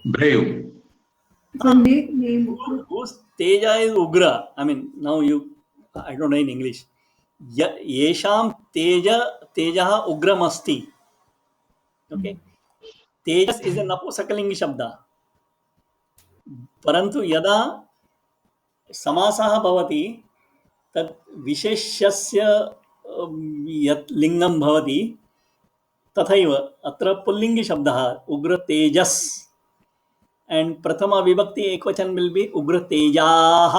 Brave. Whose Teja is Ugra? I mean, now I don't know in English. Yesham Tejaha Ugram asti. Okay. Tejas is a Napusakalingi Shabda. परंतु यदा समासः भवति तत् विशेष्यस्य यत् लिंगं भवति तथैव अत्र पुल्लिंगी शब्दः उग्र तेजस एंड प्रथमा विभक्ति एकवचन विल बी उग्र तेजाः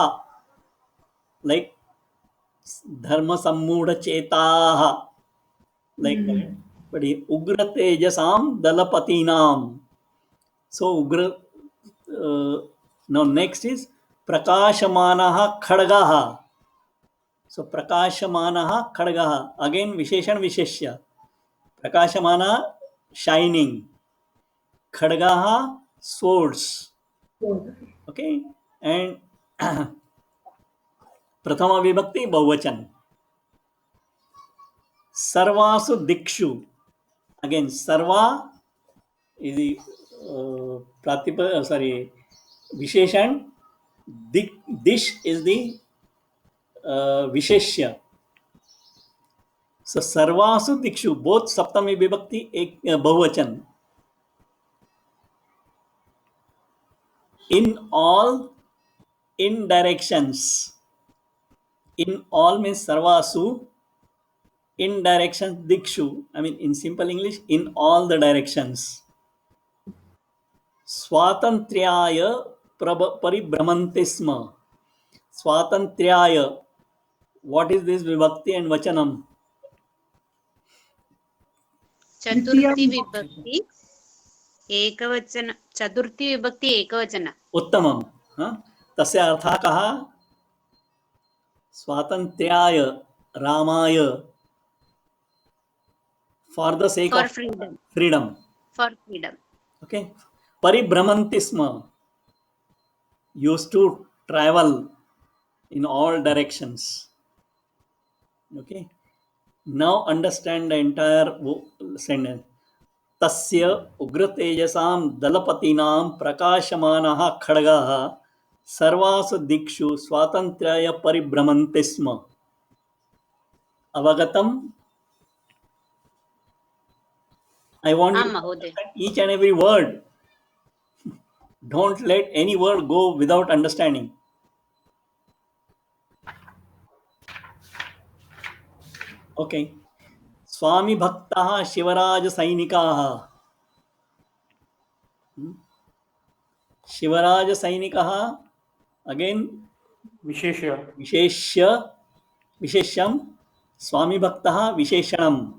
लाइक धर्म सम्मूढ़ चेताः लाइक बट उग्र तेजसाम दलपतीनाम. सो उग्र now next is prakashamanaha khadgaha. So prakashamana khadgaha, again visheshan visheshya. Prakashamana, shining. Khadgaha, swords. Okay, and prathama vibhakti bahuvachan. Sarvasu dikshu, again sarva is the visheshan. Dish is the visheshya. So sarvasu dikshu, both saptami vibhakti ek bahuvachan. In all, in directions. In all means sarvasu, in directions dikshu. I mean in simple English, in all the directions. Swatantriyaya paribhramanti sma. Swatantriyaya. What is this vibhakti and vachanam? चतुर्थी विभक्ति एकवचन, चतुर्थी विभक्ति एकवचन. उत्तमम. तस्य अर्थः कः? स्वातंत्र्याय, रामाय, for the sake For of freedom. For freedom. Okay. Paribhramanti sma, used to travel in all directions. Okay. Now understand the entire sentence. Tasya ugratejasam dalapatinam prakashamanaha khadgaha sarvasu dikshu swatantraya paribhramanti sma. Avagatam? I want you to understand each and every word. Don't let any word go without understanding. Okay. Swami Bhaktaha Shivaraj Sainikaha. Shivaraj Sainikaha. Again, Visheshya. Visheshyam. Swami Bhaktaha Visheshanam.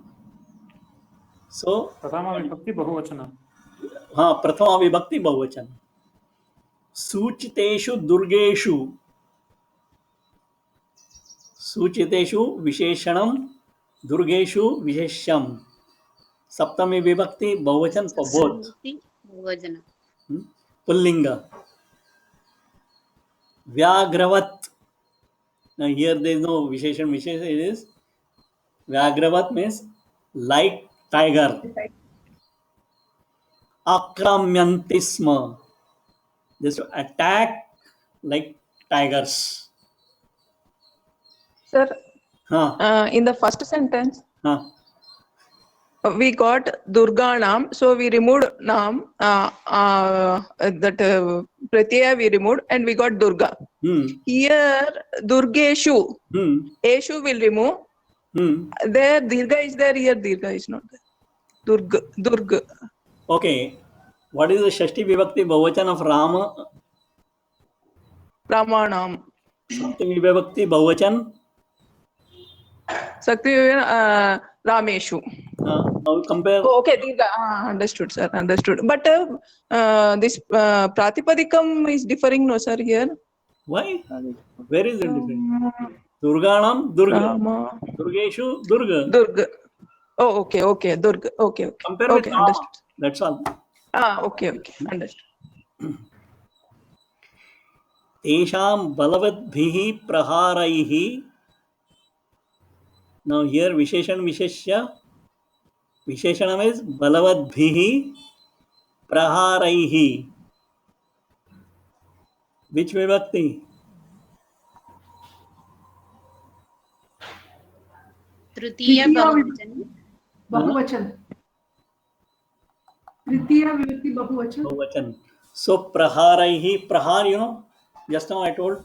So, Prathama vibhakti bahuvachana. Prathama vibhakti bahuvachana. Suchiteshu durgeshu. Suchiteshu Visheshanam. Durgeshu Visheshyam. Saptami vibhakti bahuvachan for both. Bahuvachana. Pullinga. Vyagravat. Now here there is no Visheshan. Visheshan is Vyagravat means like tiger. Akramyantisma. Just to attack like tigers. Sir, in the first sentence, we got Durganam, so we removed Nam, that Pratyaya we removed, and we got Durga. Here, Durgeshu, Eshu will remove. There, Dirga is there, here Dirga is not there. Durga. Okay. What is the Shashti Vibhakti Bahuvachan of Rama? Ramanam. Saptami Vibhakti Bahuvachan? Sakti Rameshu. Now compare. Oh, okay, Dirga. Understood, sir. Understood. But this Pratipadikam is differing, no, sir, here. Why? Where is it different? Durganam, Durga. Rama. Durgeshu, Durga. Durga. Oh, okay, okay. Durga. Okay, okay. Compare with Rama. Understood. That's all. Okay, okay. Understood. Tesham balavadbhihi praharaihi. Now here Visheshan Visheshya. Visheshanam is balavadbhihi praharaihi. Which vibhakti? Tritiya Bahuvachan. Tritiya vibhakti bahuvachan. So praharaihi, prahar, you know, just now I told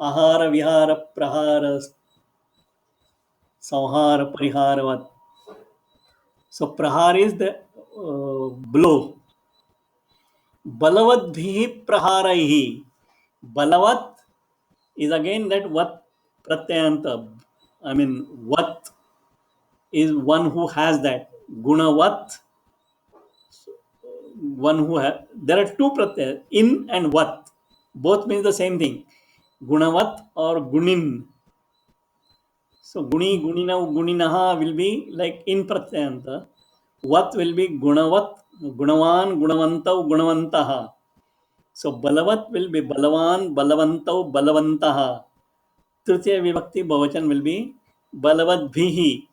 ahara, vihara, prahara, samhara, pariharavat. So prahar is the blow. Balavadbhihi praharaihi. Balavat is again that vat pratyanta. I mean, vat is one who has that. Gunavat, one who has. There are two pratyas, in and vat. Both means the same thing. Gunavat or gunin. So guni, gunina, guninaha will be like in pratyayanta. Vat will be gunavat, gunavan, gunavantav, gunavantaha. So balavat will be balavan, balavantav, balavantaha. Tritiya vibhakti bahuvachan will be balavadbhihi.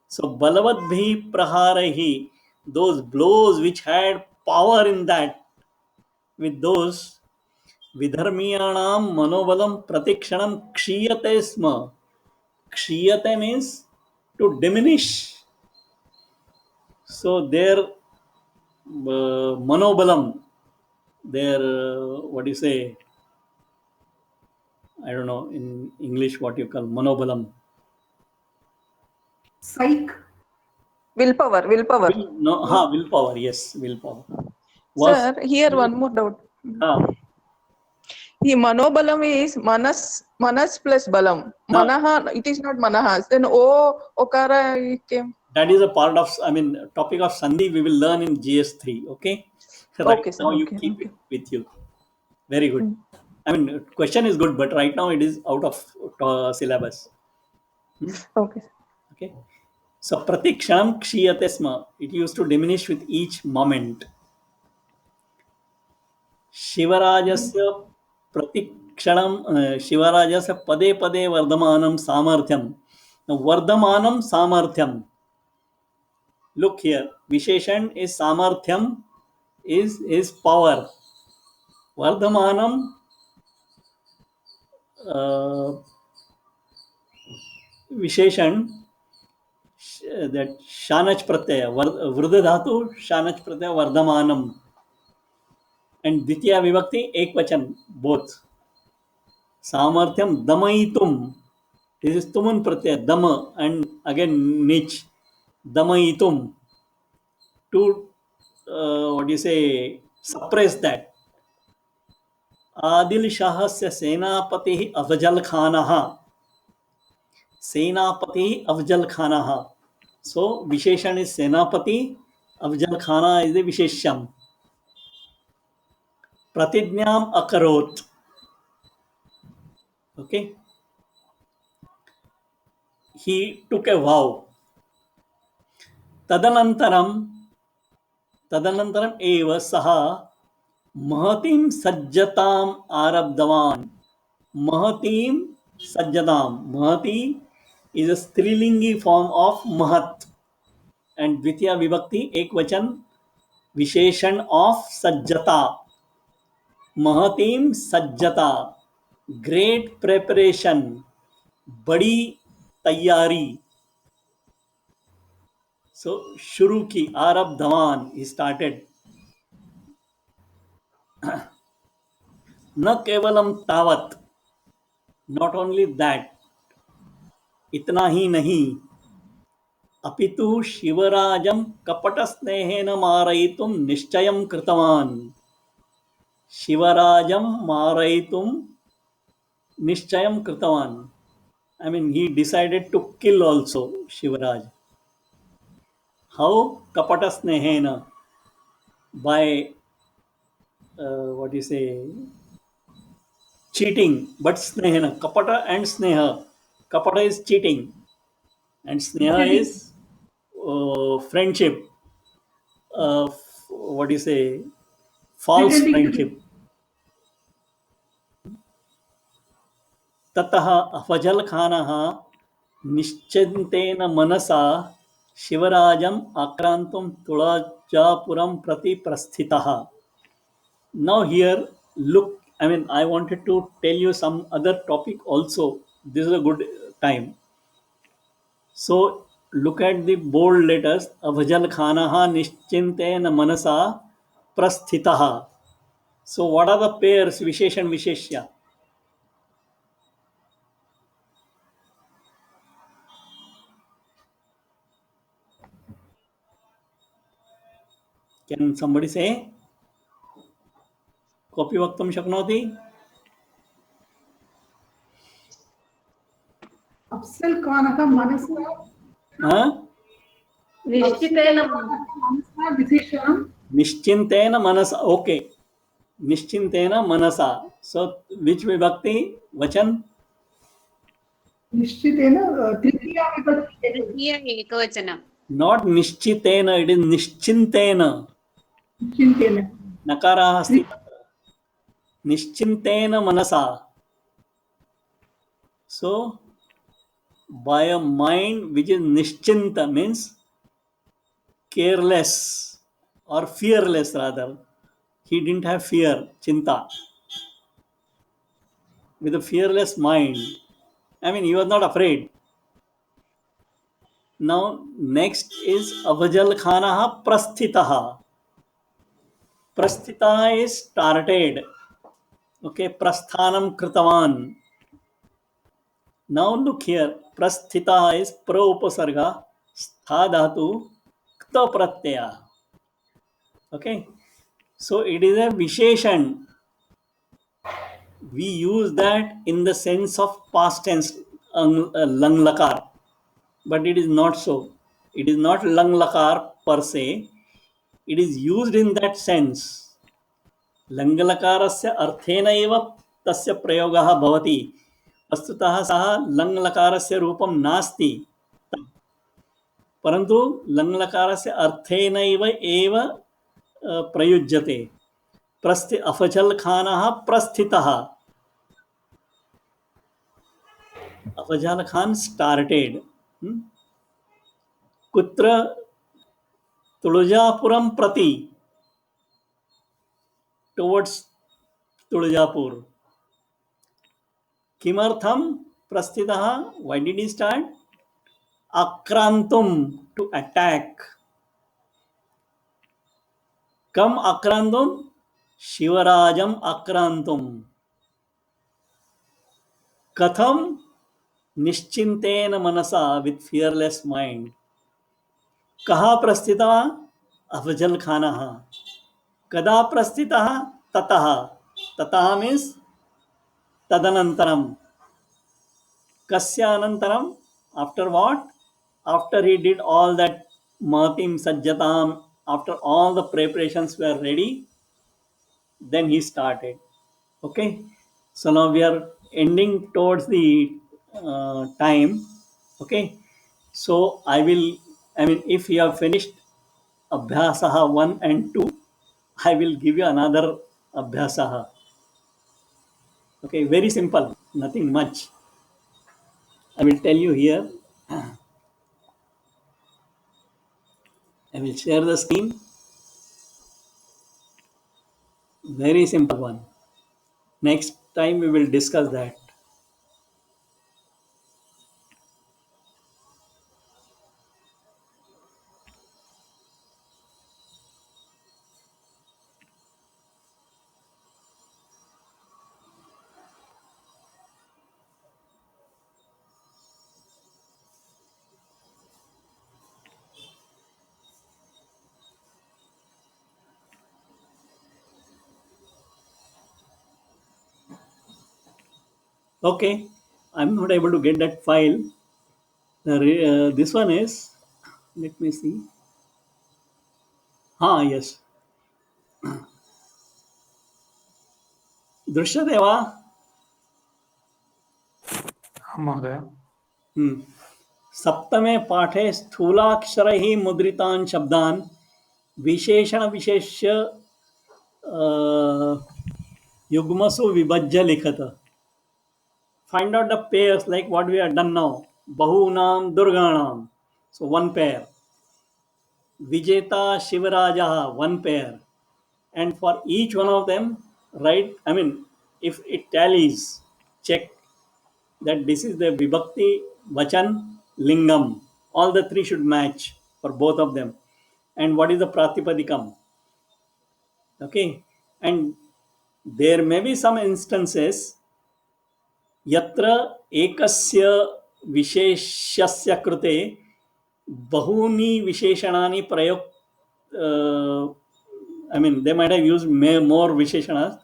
So balavadbhi praharahi, those blows which had power in that, with those vidharmiyanam manobalam pratikshanam kshiyate sma. Kshiyate means to diminish. So their manobalam, their what do you say? I don't know in English what you call manobalam. Psych. Willpower. Willpower. Yes, willpower. Sir, here one more doubt. The manobalam is manas plus balam. Manaha, it is not manahas. Then okara came. That is a part of, topic of Sandhi we will learn in GS3. Okay. Right Okay, sir. now you keep it with you. Very good. Question is good, but right now it is out of syllabus. Okay. Okay. So pratikshanam kshiyate sma. It used to diminish with each moment. Shivarajasya pratikshanam Shivarajasya pade pade vardhamanam samarthyam. Now vardhamanam samarthyam. Look here. Visheshan is samarthyam, is power. Vardhamanam Visheshan, that Shanach Pratyaya, Vruddha Dhatu, Shanach Pratyaya, Vardhamanam. And Ditya Vibhakti, Ekvachan, both. Samarthyam, Damaitum. This is Tumun Pratyaya, Dama, and again Nich. Damaitum. To, suppress that. Adil Shahasya Senapati Afjal Khanaha. Senapati Afjal Khanaha. So Visheshan is Senapati, Afjal Khana is the Vishesham. Pratidnyam Akarot. Okay. He took a vow. Tadanantaram eva saha Mahatim Sajjatam Arabdavan. Mahatim Sajjatam. Mahati is a strilingi form of Mahat. And Dvitiya Vibhakti Ekvachan Visheshan of Sajjata. Mahatim Sajjata. Great preparation. Badi tayyari. So Shuru ki Arabdhavan, he started. Na kevalam tavat. Not only that. Itna hi nahi. Apitu Shivarajam kapatasnehena marayitum nishchayam kritavan. Shivarajam marayitum nishchayam kritavan. He decided to kill also Shivaraj. How? Kapatasnehena. By cheating, but snehana, kapata and sneha. Kapata is cheating, and sneha is friendship. False friendship. Tataha Afjal Khanaha Nischintena Manasa Shivarajam Akrantum Tulajapuram Prati Prasthitaha. Now here, look, I wanted to tell you some other topic also. This is a good time. So, look at the bold letters. Avajal Khanaha Nischintena Manasa Prasthitaha. So, what are the pairs? Visheshan Visheshya. Can somebody say? Kopi Vaktam Shaknoti? Afzal Khanaka Manasa. Nischintena Manasa. Okay. Nischintena Manasa. So, which vibhakti? Vachan? Nishtitena, Tritiya Vibhakti. तृतीय एकवचनं. Not nishchitena, it is nischintena. Nischintena. Nakarah asti. Nischintena manasa. So, by a mind which is nischinta means careless or fearless rather. He didn't have fear, chinta. With a fearless mind. I mean, he was not afraid. Now, next is avajal khanaha prasthitaha. Prasthita is started. Okay, prasthanam kritavan. Now look here. Prasthita is pra upasarga, stha dhatu, kta pratyaya. Okay, so it is a visheshan. We use that in the sense of past tense, lang lakar. But it is not so. It is not lang lakar per se. It is used in that sense. लङ्लकारस्य अर्थेन एव तस्य प्रयोगः भवति. वस्तुतः सः लङ्लकारस्य रूपं नास्ति, परन्तु लङ्लकारस्य अर्थेन एव प्रयुज्यते. अफजल खानः प्रस्थितः. अफजल खान स्टार्टेड. कुत्र? तुळजापुरं प्रति, towards Tulajapur. Kimartham prasthitaha? Why did he start? Akrantum, to attack. Kam akrantum? Shivarajam akrantum. Katham? Nischintena manasa, with fearless mind. Kaha prasthitaha? Afjal khanaha. Kada prasthitaha? Tataha. Tataha means tadanantaram. Kasya anantaram? After what? After he did all that matim sajjatam, after all the preparations were ready, then he started. Okay, so now we are ending towards the time. Okay, so if you have finished Abhyasaha 1 and 2, I will give you another Abhyasaha. Okay, very simple, nothing much. I will tell you here. I will share the screen. Very simple one. Next time we will discuss that. Okay, I'm not able to get that file. This one is, let me see. Yes. दृश्यते वा? महोदय. सप्तमे पाठे स्थूलाक्षरैः मुद्रितान् शब्दान् विशेषण विशेष्य युग्मसु विभज्य लिखत. Find out the pairs like what we have done now. Bahunam Durganam. So one pair. Vijeta Shivarajaha, one pair. And for each one of them, write, if it tallies, check that this is the Vibhakti, Vachan, Lingam. All the three should match for both of them. And what is the Pratipadikam? Okay. And there may be some instances यत्र एकस्य विशेषस्य कृते बहूनि विशेषणानि प्रयोग they might have used more visheshanas.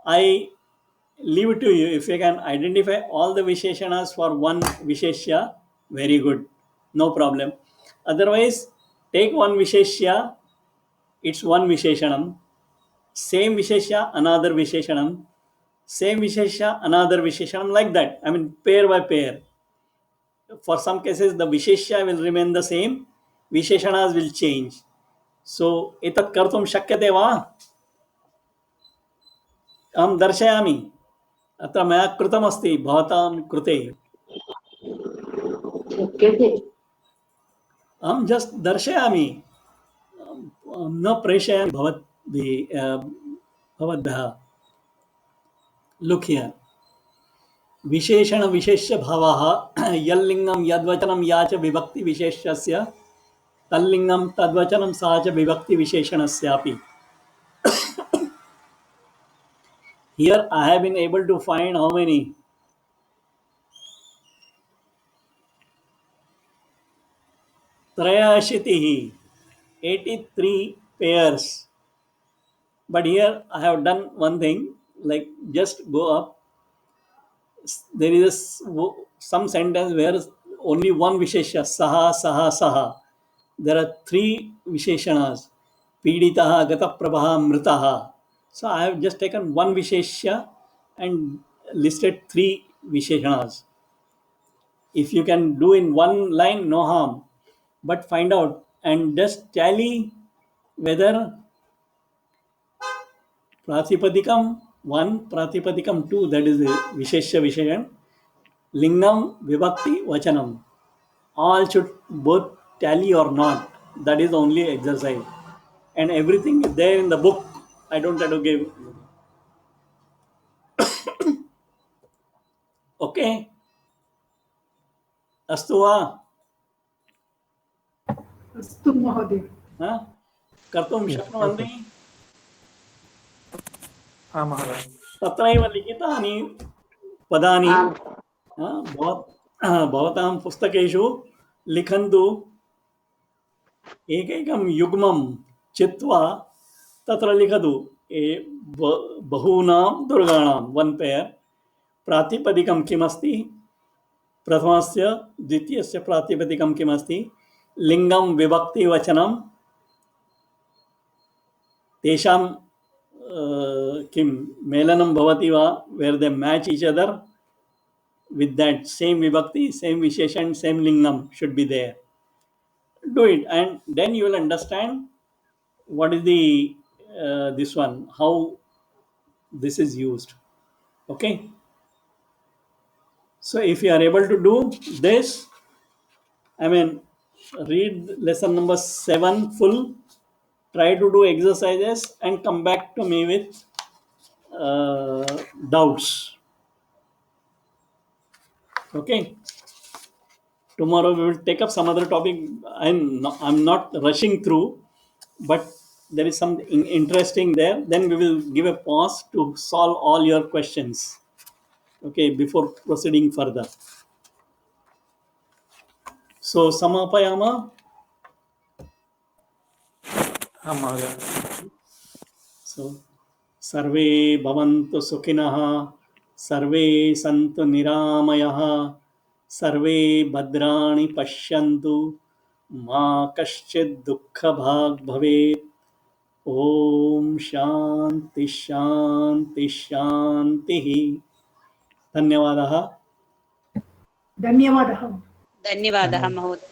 I leave it to you. If you can identify all the visheshanas for one visheshya, very good, no problem. Otherwise, take one visheshya, it's one visheshanam. Same visheshya, another visheshanam. Same vishesha, another visheshanam, like that. Pair by pair. for some cases the Visheshya will remain the same, Visheshanas will change. So etat kartum shakyate va? Aham darshayami. अत्र मया कृतमस्ति भवतां कृते. अहं just दर्शयामि, न प्रेषयामि भवद्भ्यः. Look here. विशेषण विशेष्य भावः यल्लिंगम यद्वचनम या च विभक्ति विशेष्यस्य तल्लिंगम तद्वचनम सा च विभक्ति विशेषणस्यापि. Here I have been able to find how many? 83 pairs. But here I have done one thing, like just go up. There is some sentence where only one visheshya, saha, saha, saha. There are 3 visheshanas, piditaha, gataprabha, mritaha. So I have just taken one visheshya and listed 3 visheshanas. If you can do in one line, no harm, but find out and just tally whether Pratipadikam 1, Pratipadikam 2, that is the Visheshya Vishayan, Lingam, Vibhakti, Vachanam, all should both tally or not. That is the only exercise. And everything is there in the book. I don't have to give. Okay. Astu va? अस्तु महोदय. कर्तुं शक्नुवन्ति? हाँ महोदय. तत्रैव लिखितानि पदानि भवतां पुस्तकेषु लिखन्तु. एकैकं युग्मं चित्वा तत्र लिखतु. बहूनां दुर्गाणां, वन पेयर, प्रातिपदिकं किमस्ति, प्रथमस्य द्वितीयस्य प्रातिपदिकं किमस्ति, लिंगं विभक्ति वचनं, तेषां किं मेलनं भवति वा, where they match each other with that same vibhakti, same visheshan, same lingam should be there. Do it and then you will understand what is the this one, how this is used. Okay. So if you are able to do this, I mean, read lesson number 7 full, try to do exercises and come back to me with doubts. Okay. Tomorrow we will take up some other topic. I'm not rushing through, but there is something interesting there. Then we will give a pause to solve all your questions. Okay, before proceeding further. So samapayama. So sarve bhavantu sukhinah, sarve santu niramayah, sarve bhadrani pashyantu, ma kaschid dukkha bhag bhavet. Om shanti shanti shanti. धन्यवादः. धन्यवादः. धन्यवादः महोदय.